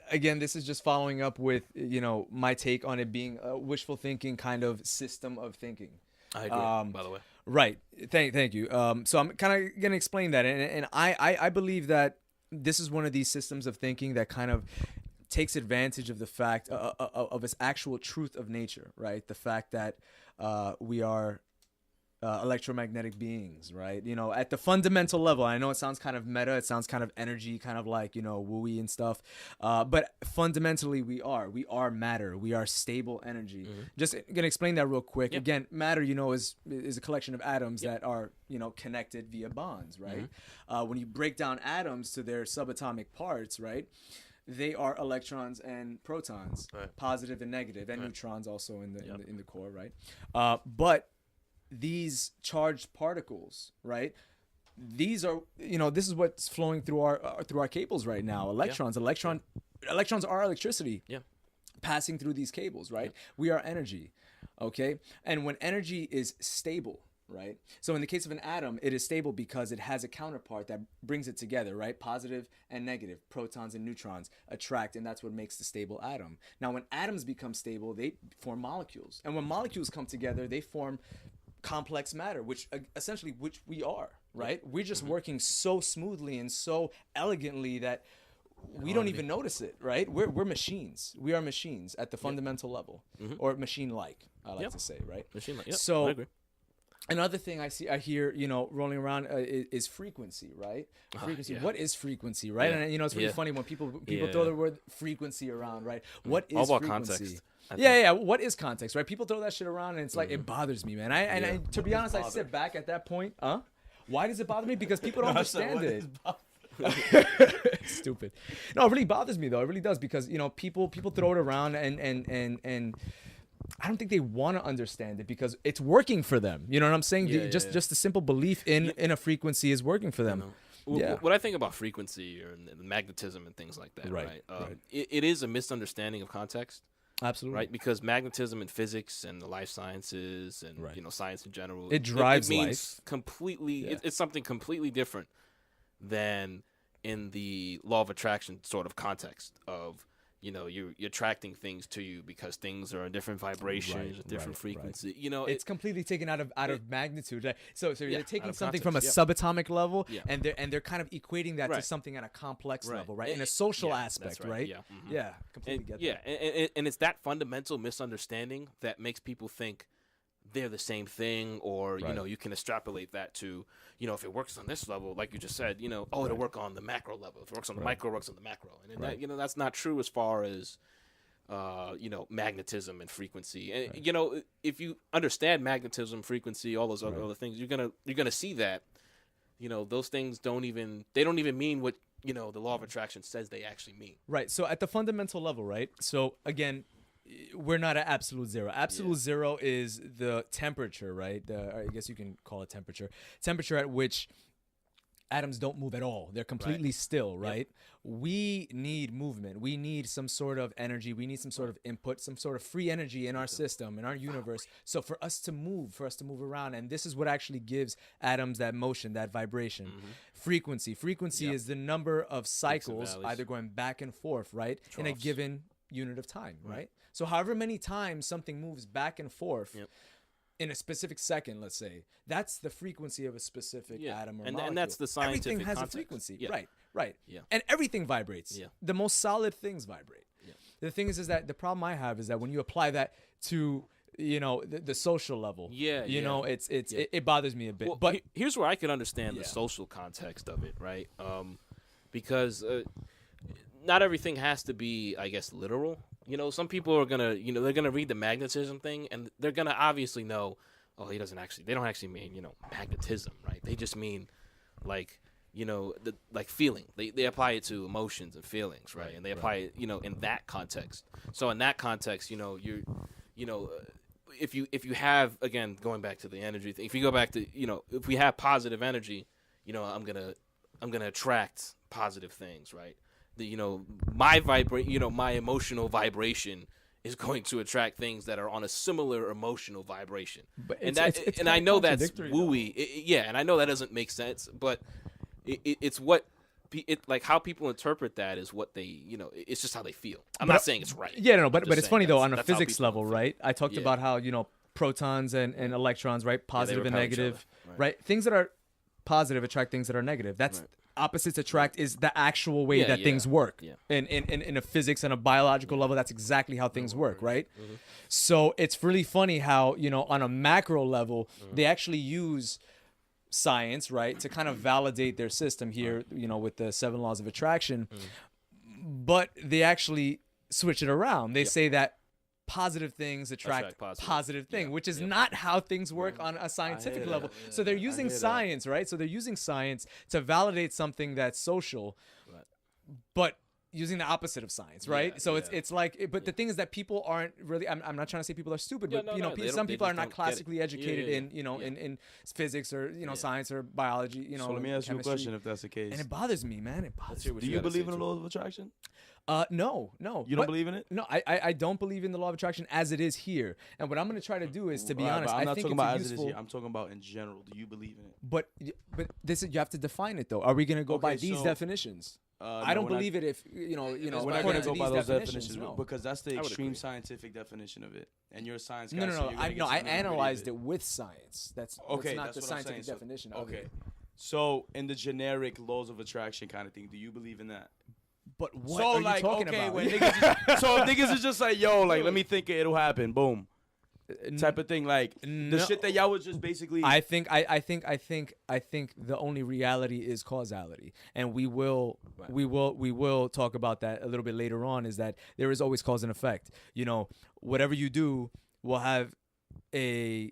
again, this is just following up with my take on it being a wishful thinking kind of system of thinking. I agree. By the way, Right. Thank you. So I'm kind of gonna explain that, and I believe that this is one of these systems of thinking that kind of takes advantage of the fact of its actual truth of nature, right? The fact that we are electromagnetic beings, right? At the fundamental level. I know it sounds kind of meta, it sounds kind of energy, kind of like wooey and stuff, but fundamentally we are matter, we are stable energy. Just gonna explain that real quick. Again, matter is a collection of atoms that are connected via bonds, right? When you break down atoms to their subatomic parts, right, they are electrons and protons, positive and negative, and neutrons also in the core, right? But these charged particles, right? These are, this is what's flowing through our cables right now. Electrons are electricity. Yeah. Passing through these cables, right? We are energy, okay? And when energy is stable, right? So in the case of an atom, it is stable because it has a counterpart that brings it together, right? Positive and negative, protons and neutrons attract, and that's what makes the stable atom. Now, when atoms become stable, they form molecules. And when molecules come together, they form complex matter, which we are, right? We're just working so smoothly and so elegantly that we don't even notice it, right? We're machines. We are machines at the fundamental level, or machine-like, I like to say, right? machine-like. Yep. So I agree. another thing I hear, rolling around is frequency, right? Frequency. What is frequency, right? Yeah. And it's really funny when people throw the word frequency around, right? What is All about frequency? context. Yeah. What is context, right? People throw that shit around, and it's like it bothers me, man. I to be honest, I sit back at that point. Why does it bother me? Because people don't understand it. Stupid. No, it really bothers me though. It really does because people throw it around and I don't think they want to understand it because it's working for them. You know what I'm saying? Just the simple belief in a frequency is working for them. What I think about frequency or the magnetism and things like that, right? It is a misunderstanding of context. Absolutely. Right, because magnetism in physics and the life sciences and science in general, it drives it means life completely. It's something completely different than in the law of attraction sort of context of you're attracting things to you because things are a different vibration, a different frequency. It's completely taken out of magnitude. Right? So you're taking something context, from a subatomic level, and they're kind of equating that to Right. something at a complex Right. level, right? In a social that's aspect, right. right? Yeah. Mhm. Yeah, completely get that. And it's that fundamental misunderstanding that makes people think they're the same thing, or you can extrapolate that to if it works on this level, like you just said, it'll work on the macro level. If it works on the micro, it works on the macro, and that, that's not true as far as magnetism and frequency. And if you understand magnetism, frequency, all those other things, you're gonna see that those things don't even mean what the law of attraction says they actually mean. Right. So at the fundamental level, right? So again, we're not at absolute zero. Absolute zero is the temperature, right? I guess you can call it temperature at which atoms don't move at all. They're completely still, right? Yep. We need movement. We need some sort of energy. We need some sort of input, some sort of free energy in our system, in our universe. So for us to move around, and this is what actually gives atoms that motion, that vibration. Frequency is the number of cycles either going back and forth, right? Troughs. In a given unit of time, right? So however many times something moves back and forth in a specific second, let's say, that's the frequency of a specific atom or molecule. And that's the scientific Everything has context. a frequency. Yeah. Right. Yeah. And everything vibrates. Yeah. The most solid things vibrate. Yeah. The thing is that the problem I have is that when you apply that to the social level, it bothers me a bit. Well, but here's where I can understand the social context of it, right? Because not everything has to be, I guess, literal. Some people are gonna, they're gonna read the magnetism thing, and they're gonna obviously know, they don't actually mean, magnetism, right? They just mean, like, like feeling. They apply it to emotions and feelings, right? And they apply it, in that context. So in that context, if you have, again, going back to the energy thing, if you go back to, if we have positive energy, I'm gonna attract positive things, right? My emotional vibration is going to attract things that are on a similar emotional vibration. But and it's I know that's contradictory, wooey. And I know that doesn't make sense, but it's what like how people interpret that is what they, it's just how they feel. I'm not saying it's right. Yeah, no, but it's funny though on a physics level, right? I talked about how, protons and electrons, right? Positive and negative, right? Things that are positive attract things that are negative. That's opposites attract is the actual way that things work. Yeah. In a physics and a biological level, that's exactly how things work, right? So it's really funny how, on a macro level, they actually use science, right, to kind of validate their system here, with the 7 laws of attraction. But they actually switch it around. They say that positive things attract positive thing, which is not how things work on a scientific level. So they're using science, right? So they're using science to validate something that's social, but using the opposite of science, right? So it's like, but the thing is that people aren't really. I'm not trying to say people are stupid, but some people are not classically educated in physics or science or biology. So let me ask you a question, if that's the case. And it bothers me, man. It bothers me. Do you believe in the law of attraction? No. You don't believe in it? No, I don't believe in the law of attraction as it is here. And what I'm going to try to do is, to be honest, I'm not talking about as it is here. I'm talking about in general. Do you believe in it? But this is, you have to define it though. Are we going to go by these definitions? I don't believe it if we're not according going to to go by these those definitions, because that's the extreme scientific definition of it, and you're a science guy. No. I analyzed it with science. That's not the scientific definition. Okay, so in the generic laws of attraction kind of thing, do you believe in that? But what are you talking about? When niggas is just like, yo, like, let me think it'll happen, boom, type of thing, like the shit that y'all was just basically. I think the only reality is causality, and we will talk about that a little bit later on. Is that there is always cause and effect. Whatever you do will have an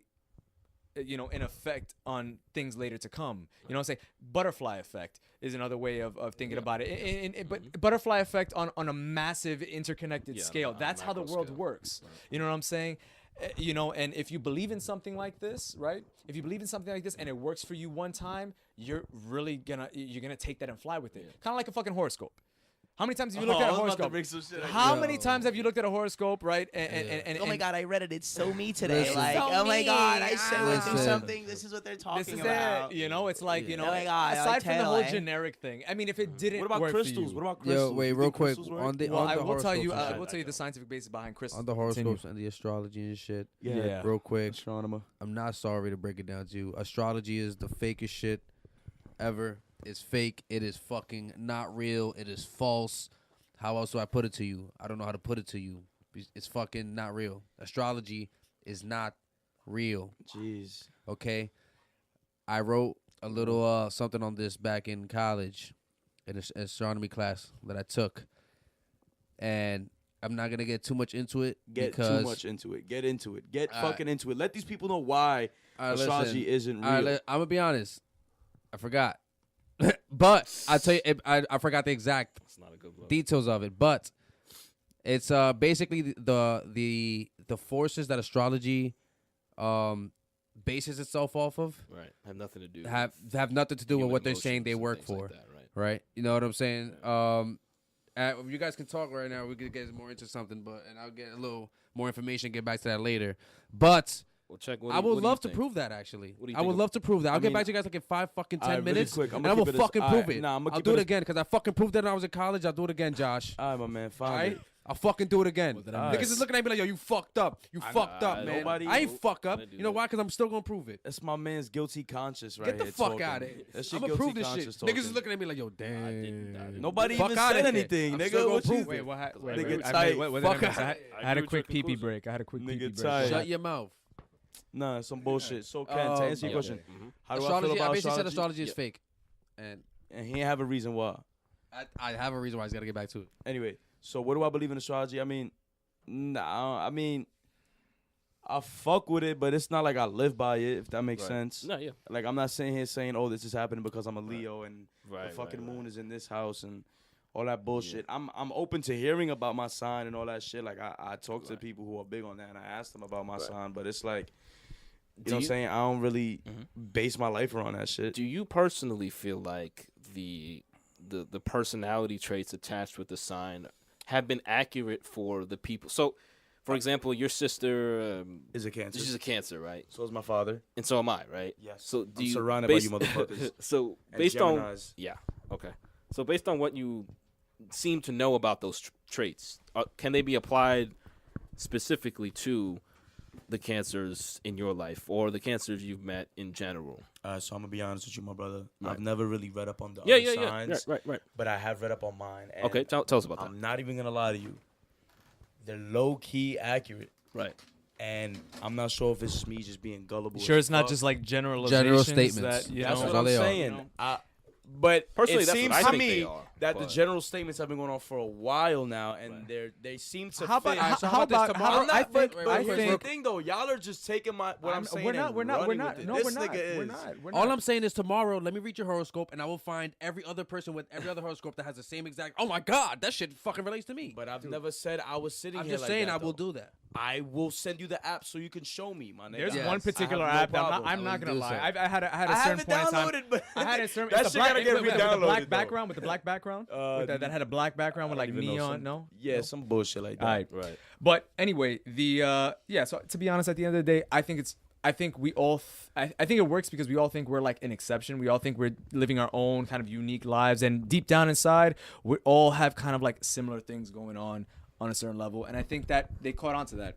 effect on things later to come. You know what I'm saying? Butterfly effect is another way of thinking about it. But butterfly effect on a massive interconnected scale. That's how the world works. Right. You know what I'm saying? And if you believe in something like this, right? If you believe in something like this and it works for you one time, you're gonna take that and fly with it. Kind of like a fucking horoscope. How many times have you looked at a horoscope? How many times have you looked at a horoscope, right? And oh my God, I read it. It's so me today. Listen. Like, So oh my me. God, I said let's do Listen. something. This is what they're talking this is about. it. You know, it's like, you know, Oh my God, aside from the whole tell, generic thing. I mean, if it didn't What about work crystals? for you, What about crystals? Yo, wait, You real think quick. crystals work? On the well, I will horoscopes tell you. and I shit. will tell you the scientific basis behind crystals. On the horoscopes and the astrology and shit. Yeah. Real quick. Astronomer. I'm not sorry to break it down to you. Astrology is the fakest shit ever. It's fake. It is fucking not real. It is false. How else do I put it to you? I don't know how to put it to you. It's fucking not real. Astrology is not real. Jeez. Okay? I wrote a little something on this back in college in an astronomy class that I took. And I'm not going to get too much into it. Get because too much into it. Get into it. Get fucking into it. Let these people know why astrology isn't real. I'm going to be honest. I forgot. But I tell you, I forgot the exact It's not a good look. details of it. But it's basically the forces that astrology bases itself off of Right. Have nothing to do. have nothing to do with human what they're saying emotions they and work things for. like that, right? Right? You know what I'm saying? You guys can talk right now. We could get more into something, and I'll get a little more information. Get back to that later. But Well, check. I would love to prove that. Actually, What do you I think would of- love to prove that. I'll I get mean, back to you guys like in 5 fucking 10 really minutes, quick, and I will fucking prove it. Nah, I'll do it again because I fucking proved it when I was in college. I'll do it again, Josh. All right, my man. All Fine. right, I'll fucking do it again. Well, then I'm Niggas nice. is looking at me like, yo, you fucked up. You fucked up, man. nobody- I ain't fuck up. I do You know that. why? Because I'm still gonna prove it. That's my man's guilty conscience right Get the here fuck talking. out of here. That shit I'm gonna guilty prove this shit. conscience Niggas is talking. looking at me like, yo, didn't. damn. Nobody Fuck even outta said here. anything, I'm nigga. still gonna What you prove think? it. Nigga tight. Fuck outta I here. had a agree quick with your pee conclusion. break. I had a quick Nigga pee break. tight. Shut your mouth. Nah, some bullshit. So, Ken, to answer your question, how do I feel Astrology. I about basically said astrology? astrology is fake, and And he ain't have a reason why. I have a reason why he's gotta get back to it. Anyway, so what do I believe in astrology? I mean, nah, I mean, I fuck with it, but it's not like I live by it, if that makes Right. sense. No, yeah. Like, I'm not sitting here saying, oh, this is happening because I'm a Leo and Right. the fucking right, moon is in this house and all that bullshit. I'm open to hearing about my sign and all that shit. Like, I talk to people who are big on that, and I ask them about my sign, but it's like, you know what I'm saying? I don't really base my life around that shit. Do you personally feel like the personality traits attached with the sign have been accurate for the people? So, for example, your sister Is it Cancer? she's a Cancer, right? So is my father. And so am I, right? Yes. So do I'm you surrounded by based- you motherfuckers. So And based on Geminis. yeah, okay. So based on what you seem to know about those traits, can they be applied specifically to the Cancers in your life or the Cancers you've met in general? So I'm gonna be honest with you, my brother. Right. I've never really read up on the Yeah, other yeah, yeah. signs, Right. but I have read up on mine. And Okay, tell us about that. I'm not even gonna lie to you. They're low key accurate, Right. and I'm not sure if it's me just being gullible. Sure, as it's not fuck. just like generalizations. statements. That, you That's know, what all I'm they are. saying. You know? But Personally, it that's seems what I to think me they are, that the but- general statements have been going on for a while now, and Right. they seem to How fit. about Alright, so how how about about this how, tomorrow? I'm not, I think but I here's think the thing though, y'all are just taking what I'm saying. we're not and we're not running no with it. we're This not nigga we're is. not we're All not. I'm saying is tomorrow, let me read your horoscope, and I will find every other person with every other horoscope that has the same exact. Oh my God, that shit fucking relates to me. But I've never said I was sitting I'm here just like saying that, I will though. do that. I will send you the app so you can show me, my nigga. There's Yes. one I particular have no app that problem. I'm I not will gonna do lie. so. I had a I certain haven't point in time. downloaded, but I had a certain. that it's shit the gotta get with the re-downloaded, black though. background with the black background. That had a black background with I like don't even know, neon. some- No. Yeah, some bullshit like that. All right. Right. But anyway, so to be honest, at the end of the day, I think we all I think it works because we all think we're like an exception. We all think we're living our own kind of unique lives, and deep down inside, we all have kind of like similar things going on a certain level. And I think that they caught on to that.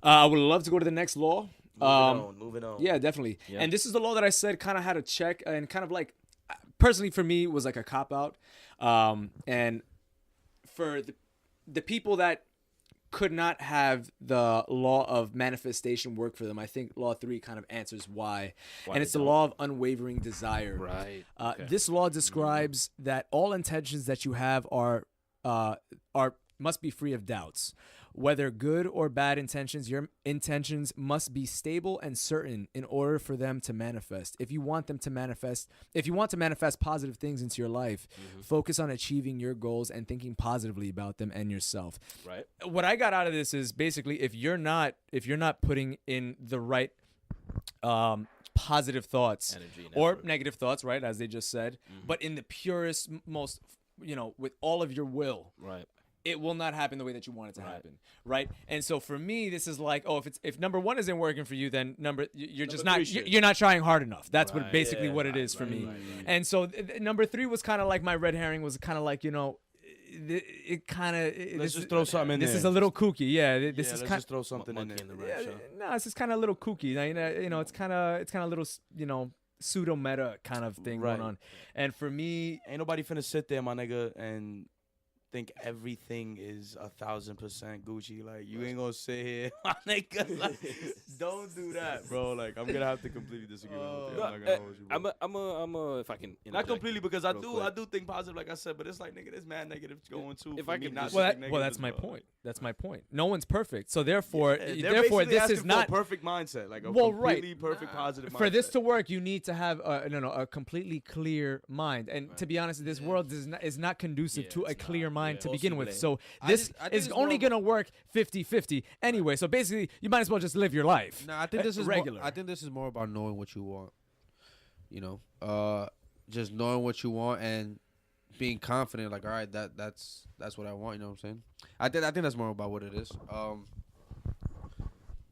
I would love to go to the next law. Moving on. Yeah, definitely. Yeah. And this is the law that I said kind of had a check, and kind of like personally for me was like a cop out. And for the people that could not have the law of manifestation work for them, I think law 3 kind of answers why. And it's the law of unwavering desire. Right. Okay. This law describes that all intentions that you have are must be free of doubts. Whether good or bad intentions, your intentions must be stable and certain in order for them to manifest. If you want to manifest positive things into your life, focus on achieving your goals and thinking positively about them and yourself. Right. What I got out of this is basically if you're not putting in the right positive thoughts Energy and or effort. negative thoughts, right, as they just said, but in the purest, most with all of your will, Right. it will not happen the way that you want it to happen, right? And so for me, this is like, if number one isn't working for you, then you're just not you're not trying hard enough. That's what basically what it is for me. And so number three was kind of like my red herring was kind of like, it kind of let's just throw something in there. This is a little kooky, this is let's kind just throw something in there. no, it's just kind of a little kooky. It's kind of a little pseudo meta kind of thing going on. And for me, ain't nobody finna sit there, my nigga, and think everything is 1,000% Gucci. Like, you ain't gonna sit here, my nigga. Like, don't do that, bro. Like, I'm gonna have to completely disagree with you. I'm not gonna hold you, bro. I'm a if I can not completely, because I do quick. think positive, like I said, but it's like, nigga, there's mad negative going too. If I can just- well, that's my point. That's my point. No one's perfect, so therefore, basically this asking is for not a perfect mindset, like a Well, completely perfect positive mindset. for this to work. You need to have a completely clear mind, and to be honest, this world is not conducive to a clear mind to begin with. So this is only gonna work 50-50 anyway. So basically, you might as well just live your life. No, I think this is regular. I think this is more about knowing what you want. Just knowing what you want and being confident. Like, all right, that's what I want. You know what I'm saying? I think that's more about what it is.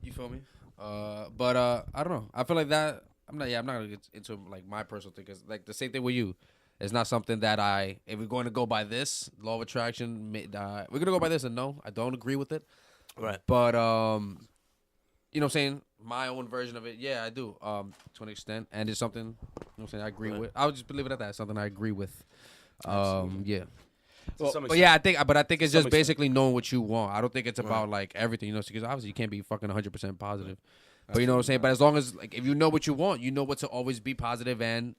You feel me? But I don't know. I feel like that. I'm not gonna get into like my personal thing, because like the same thing with you. It's not something that if we're going to go by this law of attraction, we're gonna go by this, and no, I don't agree with it. Right. But you know what I'm saying? My own version of it, yeah, I do. To an extent, and it's something, you know what I'm saying, I agree with. I'll just leave it at that. It's something I agree with. Yeah. But yeah, I think it's just basically knowing what you want. I don't think it's about like everything, because obviously you can't be fucking 100% positive. But you know what I'm saying? But as long as, like, if you know what you want, you know what to always be positive and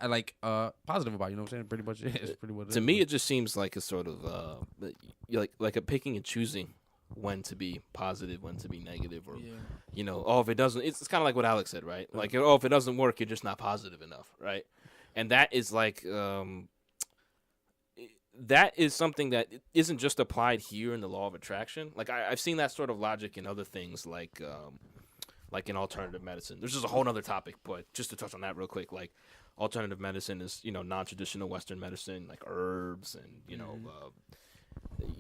like positive about. You know what I'm saying? Pretty much it's pretty much. To me, it just seems like a sort of like a picking and choosing when to be positive, when to be negative, or if it doesn't, it's kind of like what Alex said, right? Like, if it doesn't work, you're just not positive enough, right? And that is like that is something that isn't just applied here in the law of attraction. Like, I've seen that sort of logic in other things, like in alternative medicine. There's just a whole other topic, but just to touch on that real quick, like, alternative medicine is, non-traditional Western medicine, like herbs and, you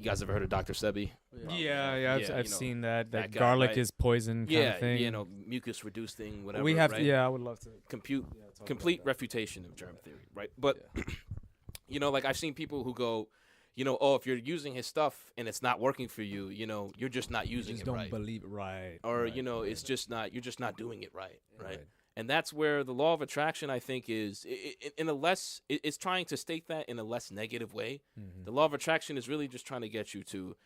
guys ever heard of Dr. Sebi? Yeah, I've seen that guy, garlic is poison kind of thing. Mucus reducing, whatever. We have right? to, I would love to. Complete refutation of germ theory, right? But, like, I've seen people who go, if you're using his stuff and it's not working for you, you're just not using it right. Don't believe it, right. Or, it's just not, you're just not doing it right, right? And that's where the law of attraction, I think, is it's trying to state that in a less negative way. Mm-hmm. The law of attraction is really just trying to get you to,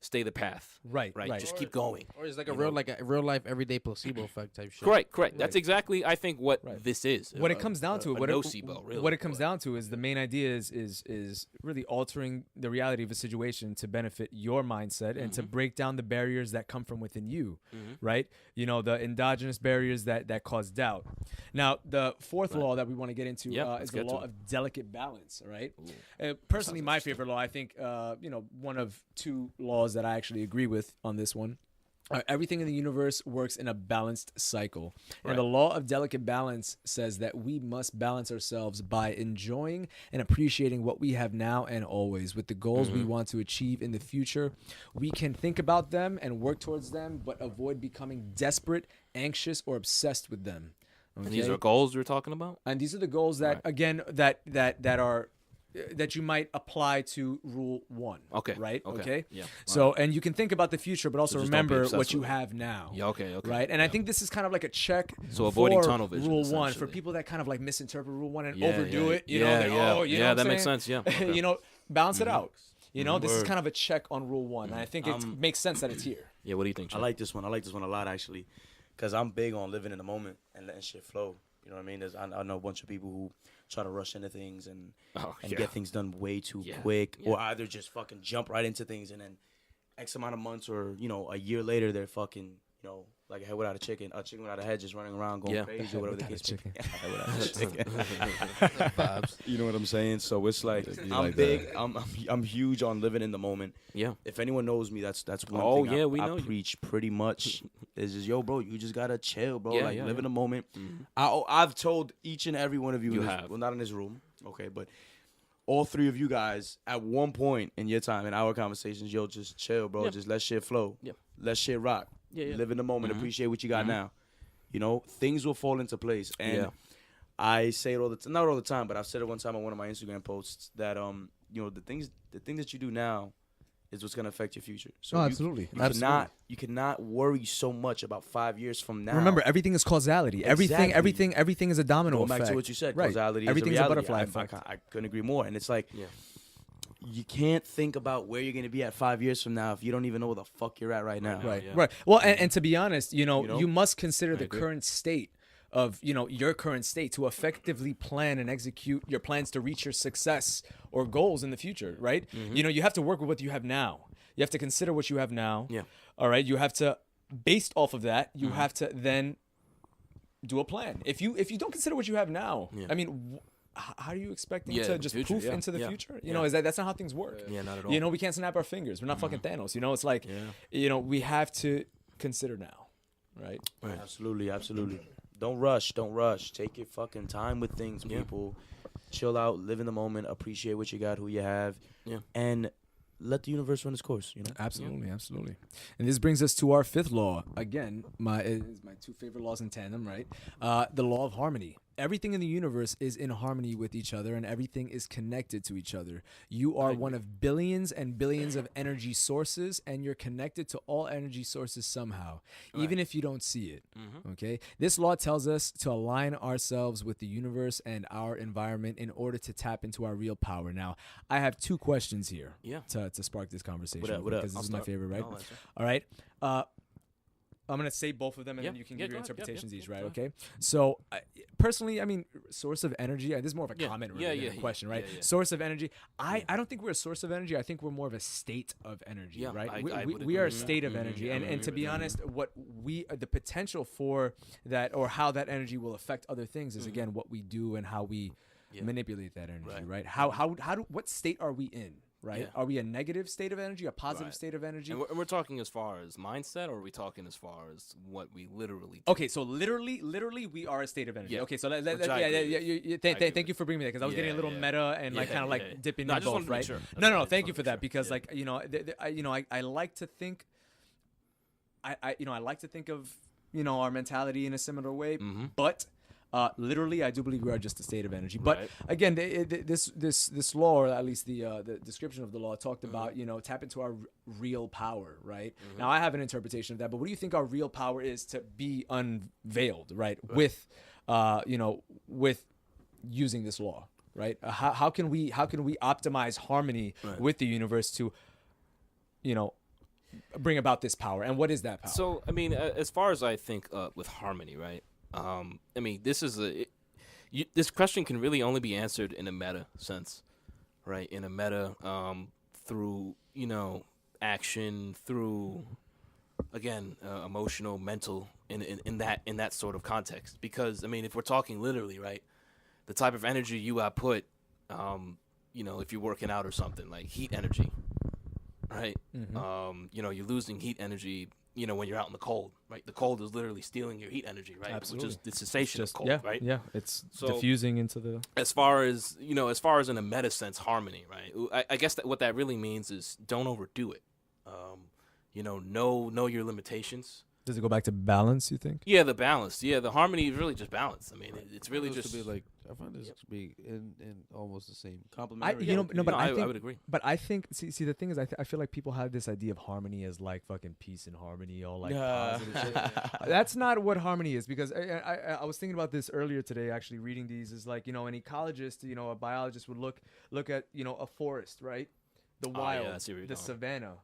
stay the path. Right. Just keep going. Or it's like a real life everyday placebo effect type shit. Correct. Right. That's exactly, I think, what this is. What it comes down to, nocebo, really. What it comes down to is the main idea is really altering the reality of a situation to benefit your mindset and to break down the barriers that come from within you, right? The endogenous barriers that cause doubt. Now, the fourth law that we want to get into is the law of delicate balance, right? Personally, my favorite law, I think, one of two laws that I actually agree with on this one. Everything in the universe works in a balanced cycle. Right. And the law of delicate balance says that we must balance ourselves by enjoying and appreciating what we have now and always. With the goals we want to achieve in the future, we can think about them and work towards them, but avoid becoming desperate, anxious, or obsessed with them. Okay? And these are goals you're talking about? And these are the goals that, again, that are... that you might apply to rule 1. Okay. Right? Okay. Yeah. So, and you can think about the future, but also remember what you have now. Yeah, okay. Right? And I think this is kind of like a check so avoiding for tunnel vision, rule 1 for people that kind of like misinterpret rule 1 and overdo it. You know, that makes sense. Yeah. Okay. Balance it out. This is kind of a check on rule 1. And I think it makes sense that it's here. Yeah, what do you think, Chec? I like this one. I like this one a lot, actually, because I'm big on living in the moment and letting shit flow. You know what I mean? I know a bunch of people who try to rush into things and get things done way too quick, or either just fucking jump right into things and then X amount of months or, a year later they're fucking, like a head without a chicken without a head, just running around going crazy or whatever the case may be. Vibes. You know what I'm saying? So it's like I'm big. I'm huge on living in the moment. Yeah. If anyone knows me, that's one thing we know I preach pretty much. Is just, yo, bro, you just gotta chill, bro. Live in the moment. Mm-hmm. I've told each and every one of you, well, not in this room, okay, but all three of you guys at one point in your time in our conversations, yo, just chill, bro. Yeah. Just let shit flow. Yeah. Let shit rock. Yeah. Live in the moment. Appreciate what you got now. You know, things will fall into place. And I say it all the time, not all the time, but I've said it one time on one of my Instagram posts that you know, the thing that you do now is what's gonna affect your future. So absolutely. You cannot worry so much about 5 years from now. Remember, everything is causality. Exactly. Everything is a domino Going effect. back to what you said, Right. causality Everything's is a a reality. butterfly effect. I couldn't agree more. And it's like, you can't think about where you're gonna be at 5 years from now if you don't even know where the fuck you're at right now. Right. Well, and to be honest, you know, know? you must consider the current state of, you know, your current state to effectively plan and execute your plans to reach your success or goals in the future, right? You know, you have to work with what you have now. You have to consider what you have now. Yeah. All right. You have to, based off of that, you have to then do a plan. If you don't consider what you have now, I mean, how are you expecting to just future, poof into the future? You know, that's not how things work. Yeah, not at all. You know, we can't snap our fingers. We're not fucking Thanos. You know, it's like, you know, we have to consider now, right? Absolutely. Don't rush. Take your fucking time with things, people. Chill out, live in the moment, appreciate what you got, who you have, and let the universe run its course. You know. Absolutely. And this brings us to our fifth law. Again, my two favorite laws in tandem, right? The law of harmony. Everything in the universe is in harmony with each other, and everything is connected to each other. You are one of billions and billions of energy sources, and you're connected to all energy sources somehow, even if you don't see it. Okay? This law tells us to align ourselves with the universe and our environment in order to tap into our real power. Now, I have two questions here to spark this conversation because this is my favorite, right? All right. I'm going to say both of them, and then you can give your interpretations each, right? Okay. So, personally, I mean, source of energy, this is more of a comment rather than a question, right? Source of energy. I don't think we're a source of energy. I think we're more of a state of energy, right? We are a state of energy. And to be honest, the potential for that or how that energy will affect other things is, again, what we do and how we manipulate that energy, right? What state are we in? Right? Yeah. Are we a negative state of energy, a positive state of energy? And we're talking as far as mindset, or are we talking as far as what we literally do? Okay, so literally, we are a state of energy. Yeah. Okay, so thank you for bringing me that because I was getting a little meta and like kind of like dipping in both, right? Sure. No, thank you for that because like you know, I like to think, I like to think of our mentality in a similar way, but. Literally, I do believe we are just a state of energy. But again, this law, or at least the description of the law, talked about tap into our real power, right? Now, I have an interpretation of that, but what do you think our real power is to be unveiled, right? With with using this law, right? How can we optimize harmony with the universe to bring about this power, and what is that power? So, I mean, as far as I think with harmony, right? I mean, this is this question can really only be answered in a meta sense, right? In a meta, through action, through again emotional, mental, in that sort of context. Because I mean, if we're talking literally, right, the type of energy you output, if you're working out or something like heat energy, right? You're losing heat energy. When you're out in the cold, right? The cold is literally stealing your heat energy, right? Absolutely. Which is the cessation of cold, right? Yeah, it's diffusing into the... As far as in a meta sense, harmony, right? I guess that what that really means is don't overdo it. Know your limitations. Does it go back to balance, you think? Yeah, the balance. Yeah, the harmony is really just balance. I mean, it's really just... To be like, I find this to be in almost the same complementary. I would agree. But I think, see, the thing is, I feel like people have this idea of harmony as like fucking peace and harmony, all like positive shit. That's not what harmony is, because I was thinking about this earlier today, actually reading these, is like, an ecologist, a biologist would look at, a forest, right? The wild, the savanna,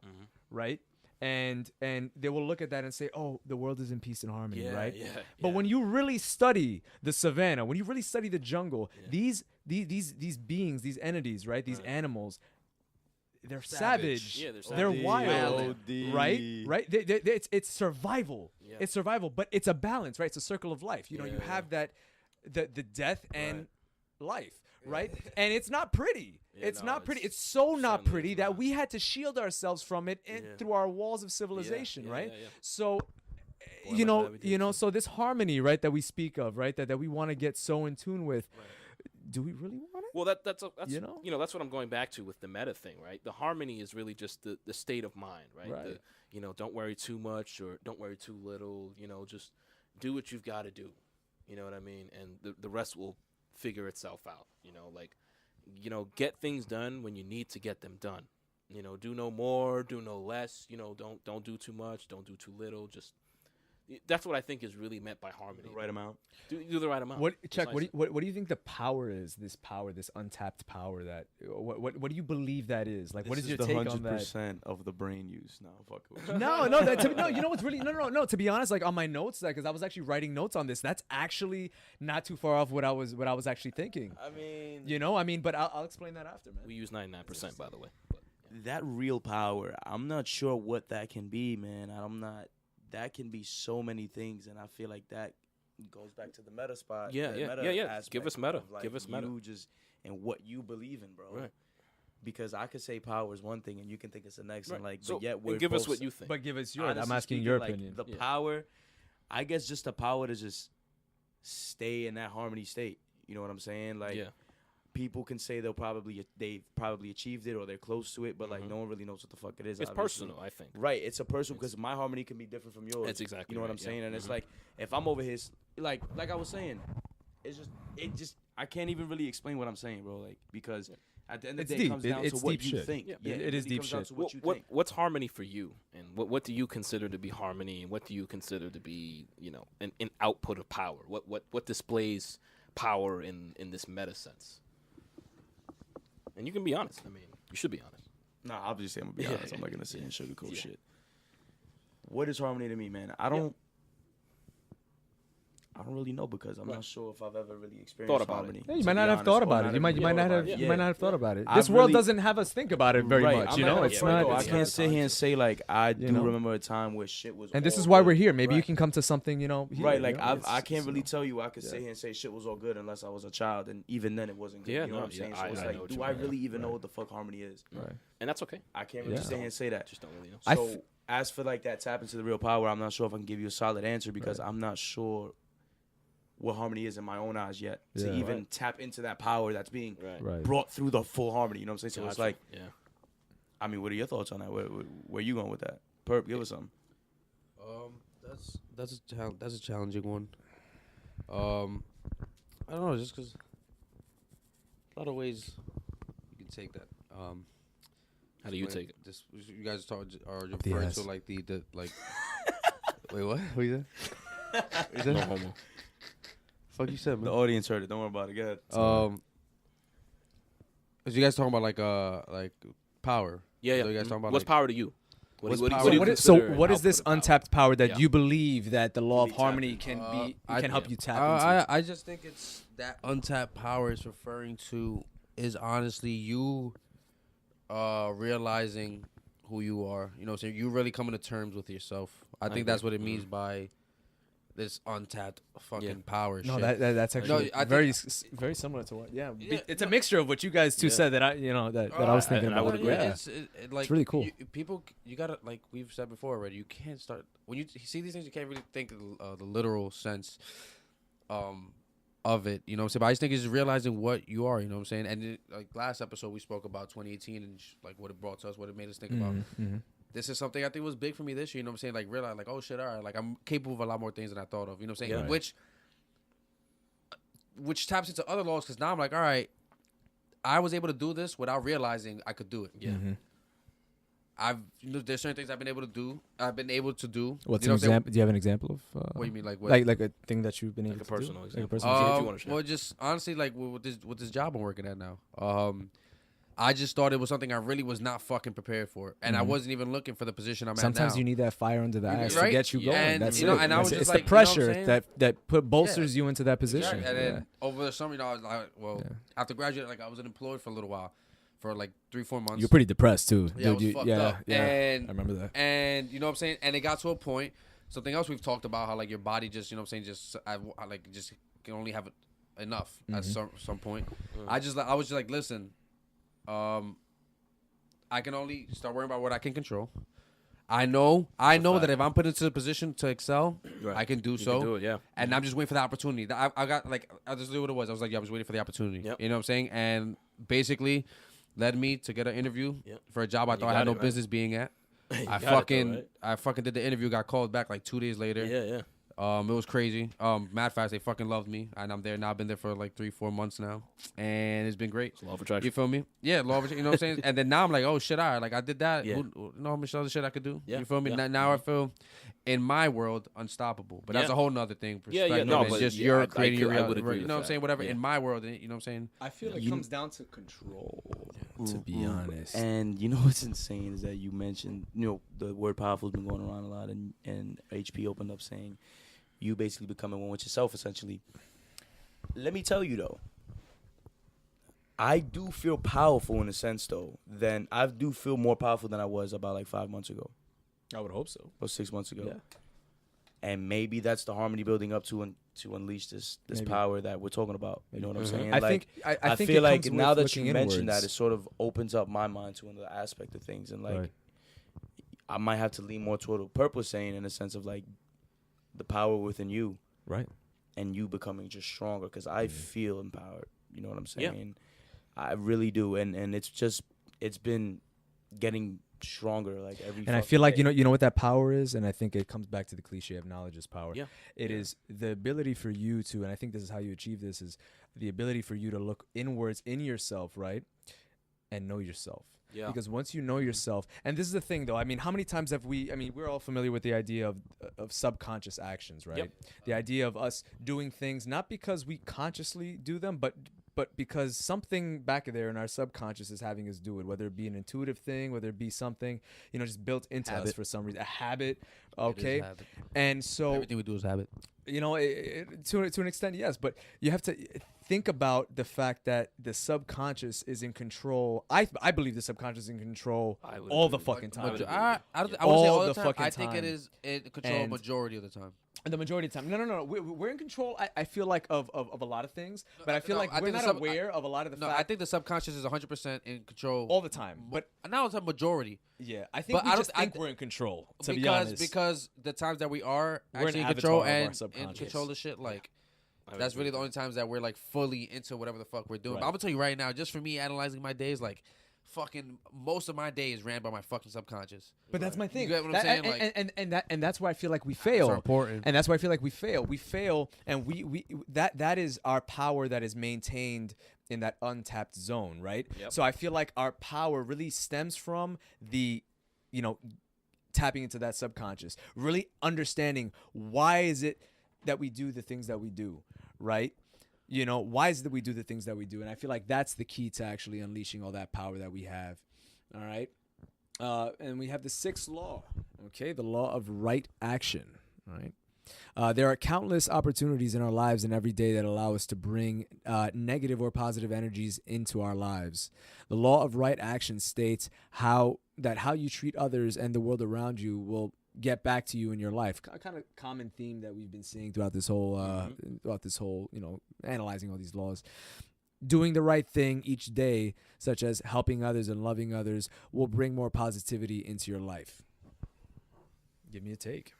right? And they will look at that and say, oh, the world is in peace and harmony, right? But when you really study the savanna, when you really study the jungle, these beings, these entities, right? These animals, they're savage. Yeah, they're wild, right? Right? It's survival. Yeah. It's survival, but it's a balance, right? It's a circle of life. You have that, the death and life. Right? And it's not pretty. It's not pretty. It's so not pretty that we had to shield ourselves from it through our walls of civilization, right? So, so this harmony, right, that we speak of, right, that we want to get so in tune with, do we really want Well, that's You know? that's what I'm going back to with the meta thing, right? The harmony is really just the state of mind, right? Right. Don't worry too much or don't worry too little. Just do what you've got to do. You know what I mean? And the rest will figure itself out. Get things done when you need to get them done. Do no more, do no less. Don't do too much, don't do too little. Just that's what I think is really meant by harmony. The right amount. Do the right amount. Chec, what do you think the power is? This power, this untapped power. That what do you believe that is? Like, what is your take on that? 100% of the brain use. No, fuck it. No. You know what's really no. To be honest, like on my notes, because I was actually writing notes on this. That's actually not too far off what I was actually thinking. I mean, but I'll explain that after, man. We use 99%, by the way. But, that real power, I'm not sure what that can be, man. That can be so many things, and I feel like that goes back to the meta spot. Yeah. Give us meta. Like Give us meta. You just and what you believe in, bro. Right. Because I could say power is one thing, and you can think it's the next, and So, but yet we're give us both what you think. But give us yours. honestly I'm asking speaking, your like, opinion. The power, I guess, just the power to just stay in that harmony state. You know what I'm saying? Like, people can say they've probably achieved it or they're close to it, but like no one really knows what the fuck it is. It's obviously. personal, I think. Right, it's a personal because my harmony can be different from yours. That's exactly you know what right, I'm saying, yeah. and it's like if I'm over here, like I was saying, it just I can't even really explain what I'm saying, bro. Like because at the end of the day, it comes down to what you think. Yeah, it is deep shit. What's harmony for you, and what do you consider to be harmony, and what do you consider to be an output of power? What displays power in this meta sense? And you can be honest. I mean, you should be honest. Nah, obviously I'm gonna be honest. I'm not gonna sit and sugarcoat shit. What is harmony to me, man? I don't really know because I'm not sure if I've ever really experienced harmony. Yeah, you might not have thought about it. You might not have thought about it. This world doesn't have us think about it very much. It's not. I can't sit here and say like I do remember a time where shit was. And this is why we're here. Maybe you can come to something, here, Right, like I can't really tell you I could sit here and say shit was all good unless I was a child, and even then it wasn't good. You know what I'm saying? So it's like, do I really even know what the fuck harmony is? Right. And that's okay. I can't really sit here and say that. Just don't really know. So as for like that tap into the real power, I'm not sure if I can give you a solid answer because I'm not sure what harmony is in my own eyes yet to even tap into that power that's being brought through the full harmony. You know what I'm saying? So it's like, I mean, what are your thoughts on that? Where you going with that? Perp, give us something. That's a challenging one. I don't know, just because a lot of ways you can take that. How do you take it? This, you guys are referring to like the like. Wait, what? What you said? No homo. Fuck you said, man. The audience heard it. Don't worry about it. Go ahead. Is you guys talking about like power? Yeah. So you guys talking about what's power to you? What's What power? do you So consider what is output this of power? untapped power that Yeah. you believe that the law of Be harmony tapped can I help you tap into? I just think it's that untapped power is referring to is honestly you realizing who you are. You know what I'm saying? You really coming to terms with yourself. I think that's what it means by this untapped fucking power No, shit. that's actually I very similar to what. Yeah, it's a mixture of what you guys two said that I was thinking and I about. would agree. Yeah. Like, really cool. You gotta, like we've said before already, you can't start when you see these things. You can't really think of the literal sense of it. You know what I'm saying? But I just think it's realizing what you are. You know what I'm saying? And like last episode, we spoke about 2018 and like what it brought to us, what it made us think about. This is something I think was big for me this year. You know what I'm saying? Like realize, like, oh shit, all right, like I'm capable of a lot more things than I thought of. You know what I'm saying? Yeah. Which taps into other laws because now I'm like, all right, I was able to do this without realizing I could do it. Yeah. There's certain things I've been able to do. What's you know an example? Do you have an example of? What do you mean, like what? Like a thing that you've been able Like a to personal do? example. Like a personal example. if you wanna share. Well, just honestly, like with this job I'm working at now. I just thought it was something I really was not fucking prepared for, and I wasn't even looking for the position I'm at now. Sometimes you need that fire under the ass to Right? get you going. And, That's you know, it. and I was just It's like, the pressure you know what I'm saying? that bolsters you into that position. Exactly. And then over the summer, I was like, well, after graduating, like I was unemployed for a little while, for like 3-4 months. You're pretty depressed too. Yeah, I Dude, was fucked up. Yeah, And I remember that. And you know what I'm saying? And it got to a point. Something else we've talked about how like your body just, you know what I'm saying, just I like just can only have enough at some point. I was just like, listen, I can only start worrying about what I can control. I know fact. that if I'm put into the position to excel, Right. I can do You so. can do it, yeah. And I'm just waiting for the opportunity. I got like I just knew what it was. I was like, yeah, I was waiting for the opportunity. Yep. You know what I'm saying? And basically led me to get an interview Yep. for a job I You thought I got had no it, right? business being at. You I got it, fucking though, right? did the interview, got called back like 2 days later. Yeah, yeah. It was crazy. Mad fast, they fucking loved me, and I'm there now. I've been there for like 3-4 months now, and it's been great. Law of attraction. You feel me? Yeah, law of attraction. You know what I'm saying? And then now I'm like, oh shit, all right, like I did that. Yeah. You know how much other shit I could do? Yeah, You feel me? yeah. Now I feel, in my world, unstoppable. But that's Yeah. a whole nother thing. Yeah, yeah, Perspective no, and but just yeah, you're I creating your would reality. agree You with know what I'm that. saying? Whatever. Yeah. In my world, you know what I'm saying? I feel it You- comes down to control. To be honest. And you know what's insane is that you mentioned, the word powerful has been going around a lot, and HP opened up saying you basically becoming one with yourself, essentially. Let me tell you, though, I do feel powerful in a sense, though. Then I do feel more powerful than I was about like 5 months ago I would hope so. or 6 months ago. Yeah. And maybe that's the harmony building up to unleash this Maybe. power that we're talking about. You know what I'm saying? I Like, think I think feel it like comes now with that looking you mentioned that, inwards. it sort of opens up my mind to another aspect of things, and like Right. I might have to lean more toward what Purple saying in a sense of like the power within you Right. and you becoming just stronger, because I feel empowered. You know what I'm Yeah. saying? I really do, and it's been getting stronger like every. And I fucking feel like day. you know what that power is, and I think it comes back to the cliche of knowledge is power. Yeah. It Yeah. is the ability for you to, and I think this is how you achieve this, is the ability for you to look inwards in yourself, right, and know yourself. Yeah. Because once you know yourself, and this is the thing, though. I mean, how many times have we? I mean, we're all familiar with the idea of subconscious actions, right? Yep. The idea of us doing things not because we consciously do them, but because something back there in our subconscious is having us do it, whether it be an intuitive thing, whether it be something, just built into us Habit. for some reason, a habit. It is Okay. habit. And so, Everything we do is habit. to an extent, yes, but you have to think about the fact that the subconscious is in control. I believe the subconscious is in control I would all the agree with fucking that. I would time. agree. I wouldn't say All all the the time. fucking I think it time. is in control And- majority of the time. The majority of the time. No. We're in control. I feel like of a lot of things, but I feel no, like I we're think not the sub- aware of a lot of the No, fact I think the subconscious is 100% in control all the time. But now it's a majority. yeah, I think But we I don't- just think we're in control. To be because honest, because the times that we are We're an actually in avatar control of our and in subconscious. control of shit, like I would that's agree really with the only times that we're like fully into whatever the fuck we're doing. Right. But I'm gonna tell you right now, just for me analyzing my days, like fucking most of my days ran by my fucking subconscious. but that's my thing. You get what I'm saying? And that's why I feel like we So fail. important. And that's why I feel like we fail. We fail, and we that is our power that is maintained in that untapped zone, right? Yep. So I feel like our power really stems from the, tapping into that subconscious, really understanding why is it that we do the things that we do, right? Why is it that we do the things that we do? And I feel like that's the key to actually unleashing all that power that we have. All right. And we have the 6th law, okay? The law of right action, all right? There are countless opportunities in our lives and every day that allow us to bring negative or positive energies into our lives. The law of right action states how you treat others and the world around you will get back to you in your life. Kind of common theme that we've been seeing throughout this whole, analyzing all these laws. Doing the right thing each day, such as helping others and loving others, will bring more positivity into your life. Give me a take.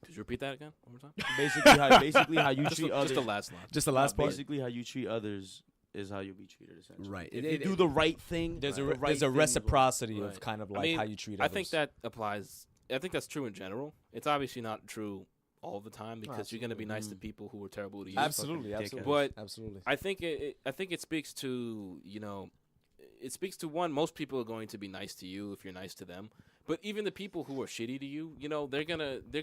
Could you repeat that again one more time? basically how you Just treat the, others. just the last line. Just the last part. Basically, how you treat others is how you'll be treated. Essentially, Right. If It- you do the right thing, There's the a right there's a thing will- reciprocity of Right. kind of I like mean, how you treat I others. think that applies. I think that's true in general. It's obviously not true all the time because you're going to be nice to people who are terrible to you. absolutely, fucking absolutely, But absolutely. I think it speaks to it speaks to one. Most people are going to be nice to you if you're nice to them. But even the people who are shitty to you, they're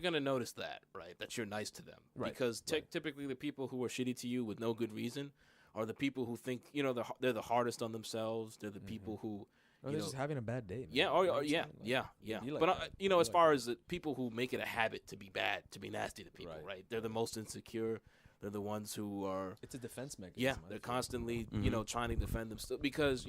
gonna notice that, right? That you're nice to them, Right. Because typically the people who are shitty to you with no good reason are the people who think they're the hardest on themselves. They're the people who Or they're just having a bad day. Man. yeah, You know what oh, I'm yeah, saying? Like, yeah. be like But that. as like far as the people who make it a habit to be bad, to be nasty to people, Right. right? They're the most insecure. They're the ones who are it's a defense mechanism. yeah. I They're feel. constantly trying to defend themselves because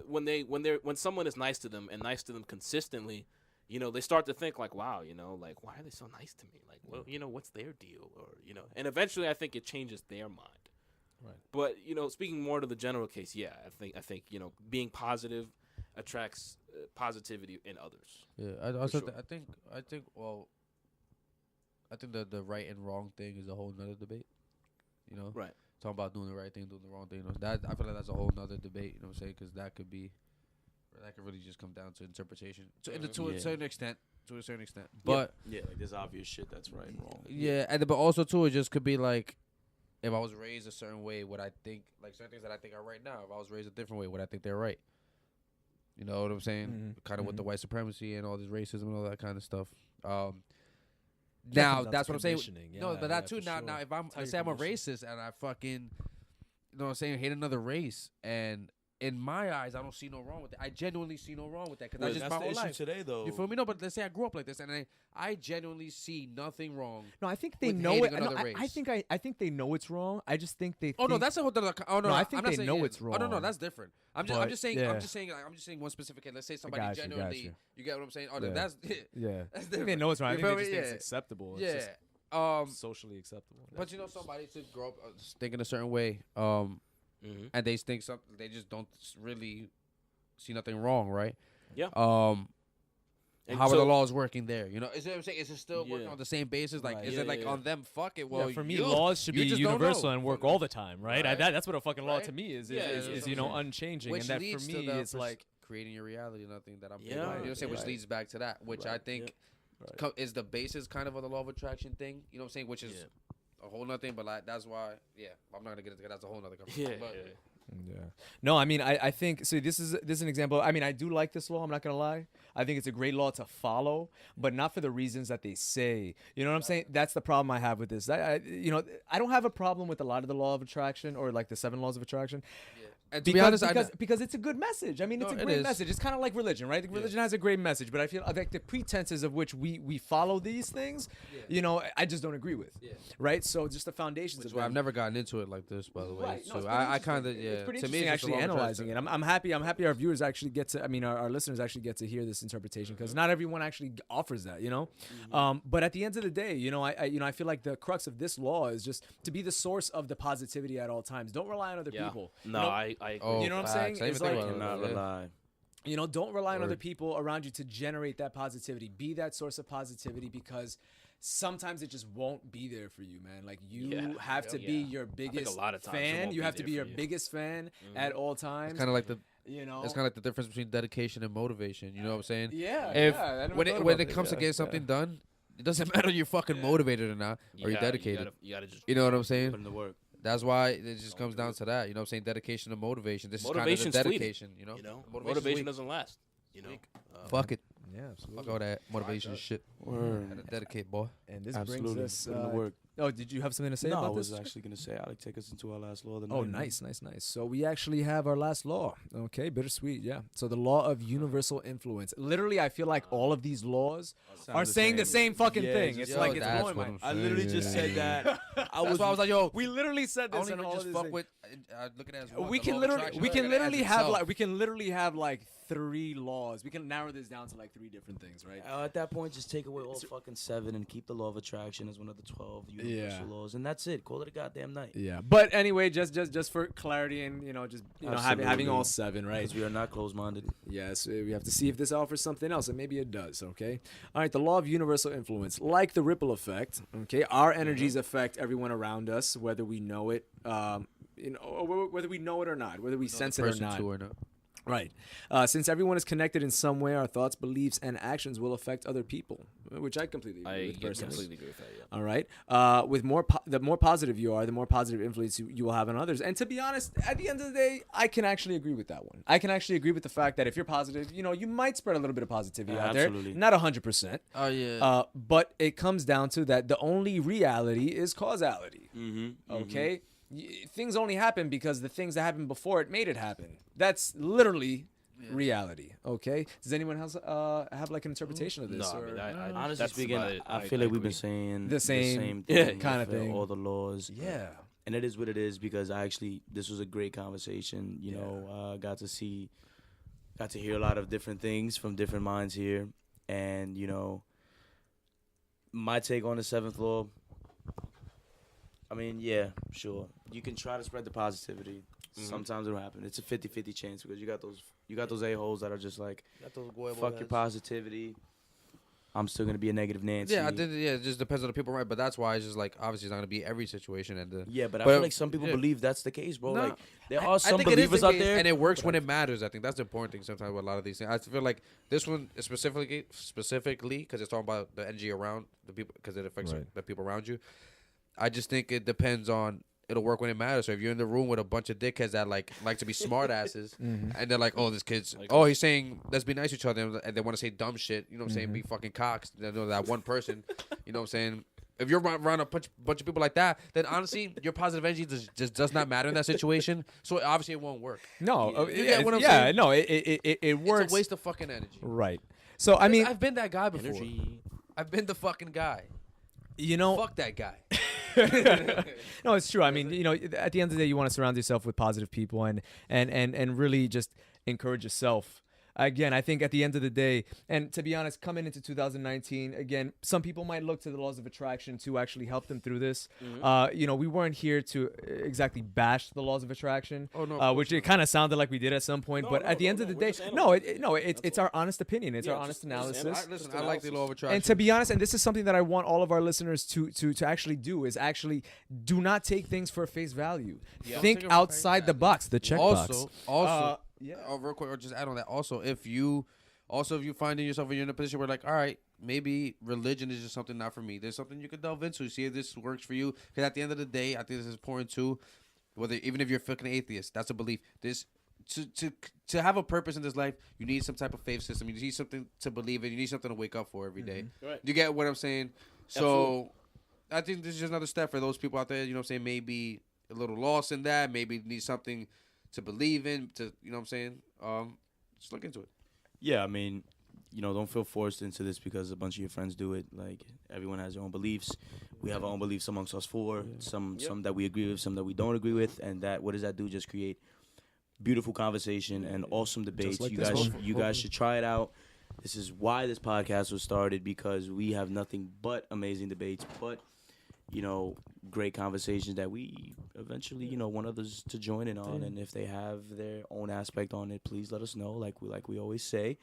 when someone is nice to them and nice to them consistently, they start to think like, wow, like why are they so nice to me? Like, well, what's their deal? Or and eventually I think it changes their mind. Right. But speaking more to the general case, yeah, I think being positive attracts positivity in others. Yeah, I also sure. I think the right and wrong thing is a whole nother debate. You know, Right. talking about doing the right thing, doing the wrong thing. You know, that I feel like that's a whole nother debate. You know what I'm saying? Because that could really just come down to interpretation to a certain extent. To a certain extent, but yeah, like there's obvious shit that's right and wrong. yeah, but also too, it just could be like, if I was raised a certain way, would I think like certain things that I think are right now? If I was raised a different way, would I think they're right? You know what I'm saying? Mm-hmm. Kind of with the white supremacy and all this racism and all that kind of stuff. Yeah, Now that's that's what I'm saying. conditioning. No, Yeah, but that yeah, too. for Now, sure. now, if I'm It's how let's you're say I'm a conditioned. racist and I fucking, you know what I'm saying, hate another race, and in my eyes, I don't see no wrong with it. I genuinely see no wrong with that because Yeah, that's just that's my the whole issue life. today, though. You feel me? No, but let's say I grew up like this, and I genuinely see nothing wrong. No, I think they with know hating it. No, another I race. think I think they know it's wrong. I just think they. Oh no, think- that's a whole other. Oh no, No, I think I'm not they saying know yeah. it's Oh no, wrong. that's different. I'm But, just saying. yeah. I'm just saying one specific case. Let's say somebody got you, genuinely. You get what I'm saying? Oh, Yeah. that's Yeah, that's I think different. they know it's wrong. I You think they feel just me? think it's Yeah. acceptable. It's Yeah. just socially acceptable. But you know, somebody to grow up thinking a certain way, Mm-hmm. and they think something, they just don't really see nothing wrong, right? Yeah. And How are so- the laws working there? You know, is it what I'm saying? Is it still working Yeah. on the same basis? Like, Right. is Yeah, it like yeah, on them? Fuck it. Well, yeah, for me, you, laws should you be just don't universal know. and work all the time, right? Right. That's what a fucking law Right. to me is. Yeah, Is that's you what know I'm unchanging, Which and that for leads me to the is like creating your reality. Nothing that I'm. Yeah, You know what I'm saying? Which right. leads back to that, which I Right. think Right. is the basis kind of the law of attraction thing. You know what I'm saying? Which is a whole nother thing, but like that's why. Yeah, I'm not gonna get into that. That's a whole nother conversation. Yeah, But, yeah. Yeah. No, I mean, I think so. This is an example. I mean, I do like this law. I'm not gonna lie. I think it's a great law to follow, but not for the reasons that they say. You know what I'm saying? That's the problem I have with this. I don't have a problem with a lot of the law of attraction or like the 7 laws of attraction. And to be honest, because it's a good message. I mean, it's No, a it great is. message. It's kind of like religion, right? Religion has a great message, but I feel like the pretenses of which we follow these things, you know, I just don't agree with. Yeah. Right? So just the foundations which of is why I've them. never gotten into it like this, by the way. Right. No, So it's pretty I kind of interesting. It's pretty To me, interesting it's just a actually law of analyzing it. attraction. I'm happy our viewers actually get to. I mean, our listeners actually get to hear this interpretation because not everyone actually offers that. You know, but at the end of the day, you know, I feel like the crux of this law is just to be the source of the positivity at all times. Don't rely on other people. No, You know, I agree. Oh, You know what I'm facts. saying? I didn't It's even think like- about Cannot that. rely. You know, don't rely on other Word. people around you to generate that positivity. Be that source of positivity because sometimes it just won't be there for you, man. Like you Yeah. have to be Yeah. your biggest lot of times it fan. won't You be have to there be for your you. biggest fan at all times. It's kind of like the you know, it's kind of like the difference between dedication and motivation. You know what I'm saying? yeah. If yeah, I never when thought it about that. comes to Yeah, getting something done, it doesn't matter you're fucking motivated or not, or you're dedicated. You gotta just You know what I'm saying? Put in the work. That's why it just comes down to that. You know what I'm saying? Dedication and motivation. This Motivation's is kind of the fleeting, dedication. You know? you know, Motivation's motivation weak. doesn't last. You know, Fuck it. Yeah, absolutely. Fuck all that motivation shit. Word. Gotta dedicate, boy. And this Absolutely. brings us. Put in the work. Oh, did you have something to say No, I about was this? actually gonna say, Alec, take us into our last law of the night. Oh, man. nice. So we actually have our last law. Okay, bittersweet. Yeah. So the law of universal influence. Literally, I feel like all of these laws Sound are saying the same fucking Yeah, thing. just- It's like it's that's blowing what my. I'm I literally just said that. That's why I was like, yo, We literally said I this don't and even all just of fuck these with. Look at it as things. one. We The can law of literally, attraction, we look can at it as literally have itself. like, we can literally have like 3 laws. We can narrow this down to like 3 different things, right? At that point, just take away all fucking 7 and keep the law of attraction as one of the 12 universal Yeah. laws, and that's it. Call it a goddamn night. Yeah. But anyway, just for clarity and just having Absolutely. all 7, right? Because we are not closed-minded. Yes, we have to see if this offers something else, and maybe it does, okay? All right, the law of universal influence. Like the ripple effect, okay, our energies affect everyone around us, whether we know it, or whether we know it or not, whether we sense it or Person not. too or not. Right. Since everyone is connected in some way, our thoughts, beliefs, and actions will affect other people, which I completely agree with personally. completely agree with that. Yeah. All right. With the more positive you are, the more positive influence you will have on others. And to be honest, at the end of the day, I can actually agree with that one. I can actually agree with the fact that if you're positive, you might spread a little bit of positivity out Absolutely. there. Not 100%. Oh yeah. But it comes down to that the only reality is causality. Mm-hmm. Okay? Things only happen because the things that happened before it made it happen. That's literally reality. Okay? Does anyone else have like an interpretation of this? No, I or- mean, I Honestly that's speaking, about it. I feel like we've agree. been saying The same thing kind of with, thing. all the laws. Yeah. And it is what it is because this was a great conversation. Got to hear a lot of different things from different minds here. And, my take on the 7th law, I mean, yeah, sure. You can try to spread the positivity. sometimes it'll happen. It's a 50-50 chance because you got those a-holes that are just like, Got those goyable fuck your heads. positivity. I'm still gonna be a negative Nancy. Yeah, it just depends on the people, right? But that's why it's just like obviously it's not gonna be every situation. And but I feel like some people believe that's the case, bro. Like there are some believers out there, and it works when it matters. I think that's the important thing. Sometimes with a lot of these things, I feel like this one is specifically because it's talking about the energy around the people, because it affects the people around you. I just think it depends on. It'll work when it matters. So if you're in the room with a bunch of dickheads that like to be smart asses, and they're like, "Oh, this kid's he's saying let's be nice to each other," and they want to say dumb shit. You know what I'm saying? Be fucking cocks. They know that one person. You know what I'm saying? If you're around a bunch of people like that, then honestly, your positive energy just does not matter in that situation. So obviously, it won't work. No, you get what I'm saying? No, it works. It's a waste of fucking energy. Right. So I mean, I've been that guy before. Energy. I've been the fucking guy. You know, Fuck that guy. No, it's true. I mean, you know, at the end of the day, you want to surround yourself with positive people and really just encourage yourself. Again, I think at the end of the day, and to be honest, coming into 2019, again, some people might look to the laws of attraction to actually help them through this. You know, we weren't here to exactly bash the laws of attraction, which it kind of sounded like we did at some point. But at the end of the day, it's our honest opinion. It's our honest analysis. Listen, I like the law of attraction. And to be honest, and this is something that I want all of our listeners to actually do, is actually do not take things for face value. Think outside the box, the check box. Also, real quick, or just add on that. Also, if you finding yourself you're in a position where like, all right, maybe religion is just something not for me. There's something you could delve into, see if this works for you. Because at the end of the day, I think this is important too. Even if you're fucking atheist, that's a belief. To have a purpose in this life, you need some type of faith system. You need something to believe in. You need something to wake up for every day. Right. You get what I'm saying? So, I think this is just another step for those people out there. You know what I'm saying? Maybe a little lost in that. Maybe need something to believe in. To you know what I'm saying? Just look into it. Yeah, I mean, you know, don't feel forced into this because a bunch of your friends do it. Like, everyone has their own beliefs. We have our own beliefs amongst us four. Some that we agree with, some that we don't agree with. And what does that do? Just create beautiful conversation and awesome debates. Like you guys should try it out. This is why this podcast was started, because we have nothing but amazing debates, but, you know, great conversations that we eventually, you know, want others to join in on. And if they have their own aspect on it, please let us know, like we always say.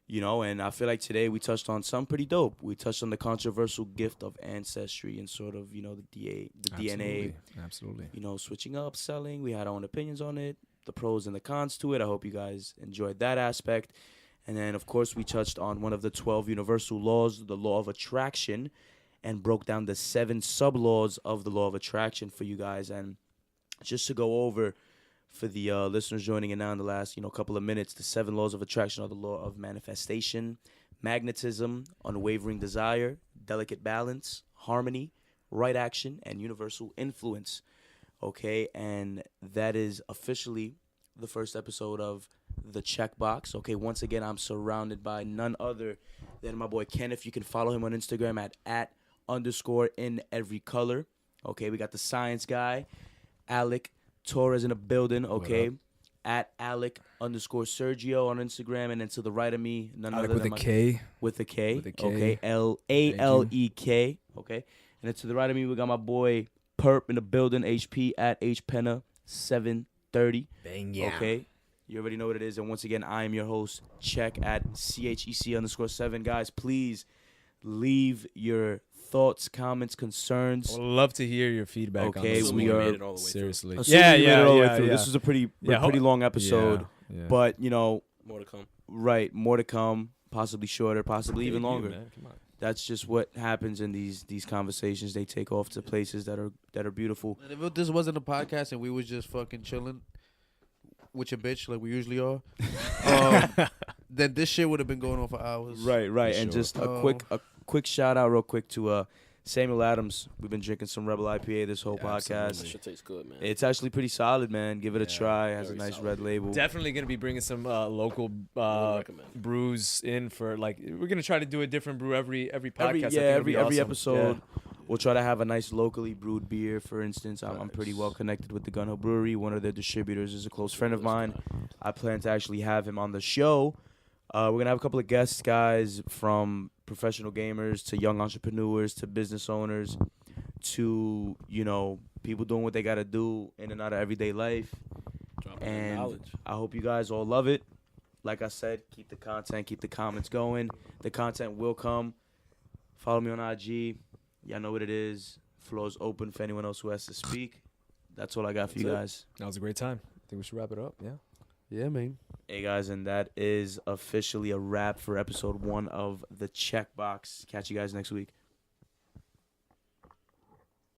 You know, and I feel like today we touched on something pretty dope. We touched on the controversial gift of ancestry and sort of, you know, the DNA. Absolutely. You know, switching up, selling. We had our own opinions on it, the pros and the cons to it. I hope you guys enjoyed that aspect. And then, of course, we touched on one of the 12 universal laws, the law of attraction, and broke down the 7 sub-laws of the law of attraction for you guys. And just to go over for the listeners joining in now in the last, you know, couple of minutes, the 7 laws of attraction are the law of manifestation, magnetism, unwavering desire, delicate balance, harmony, right action, and universal influence. Okay, and that is officially the first episode of the Checkbox. Okay, once again, I'm surrounded by none other than my boy Kenneth. You can follow him on Instagram at _in_every_color. Okay, we got the science guy, Alec Torres in the building. Okay, at Alec_Sergio on Instagram, and then to the right of me, none Alec other with than a K. with a K. With a K. Okay, LALEK. Okay, and then to the right of me, we got my boy Perp in the building, HP at HPenna730. Bang, yeah. Okay, you already know what it is. And once again, I am your host, Chec at CHEC_7. Guys, please leave your thoughts, comments, concerns. I would love to hear your feedback. Okay, on this. we are made it all the way seriously. assuming we made it all the way yeah. through. This was a pretty long episode, but you know, More to come. right, more to come. Possibly shorter, possibly even longer. Man. Come on. That's just what happens in these conversations. They take off to places that are beautiful. And if this wasn't a podcast and we was just fucking chilling with your bitch like we usually are, then this shit would have been going on for hours. Right. For And sure. just a quick shout out, real quick, to Samuel Adams. We've been drinking some Rebel IPA this whole podcast. That shit tastes good, man. It's actually pretty solid, man. Give it a try. It has a very nice solid. red label. Definitely gonna be bringing some local recommend. brews in for like we're gonna try to do a different brew every podcast. Every awesome. episode. Yeah. We'll try to have a nice locally brewed beer. For instance, I'm pretty well connected with the Gun Hill Brewery. One of their distributors is a close friend of mine. I plan to actually have him on the show. We're going to have a couple of guest guys, from professional gamers to young entrepreneurs to business owners to, you know, people doing what they got to do in and out of everyday life. And Knowledge. I hope you guys all love it. Like I said, keep the content, keep the comments going. The content will come. Follow me on IG. Y'all know what it is. Floor's open for anyone else who has to speak. That's all I got for you guys. That was a great time. I think we should wrap it up. Yeah. Yeah, man. Hey, guys, and that is officially a wrap for episode 1 of the Chec Box. Catch you guys next week.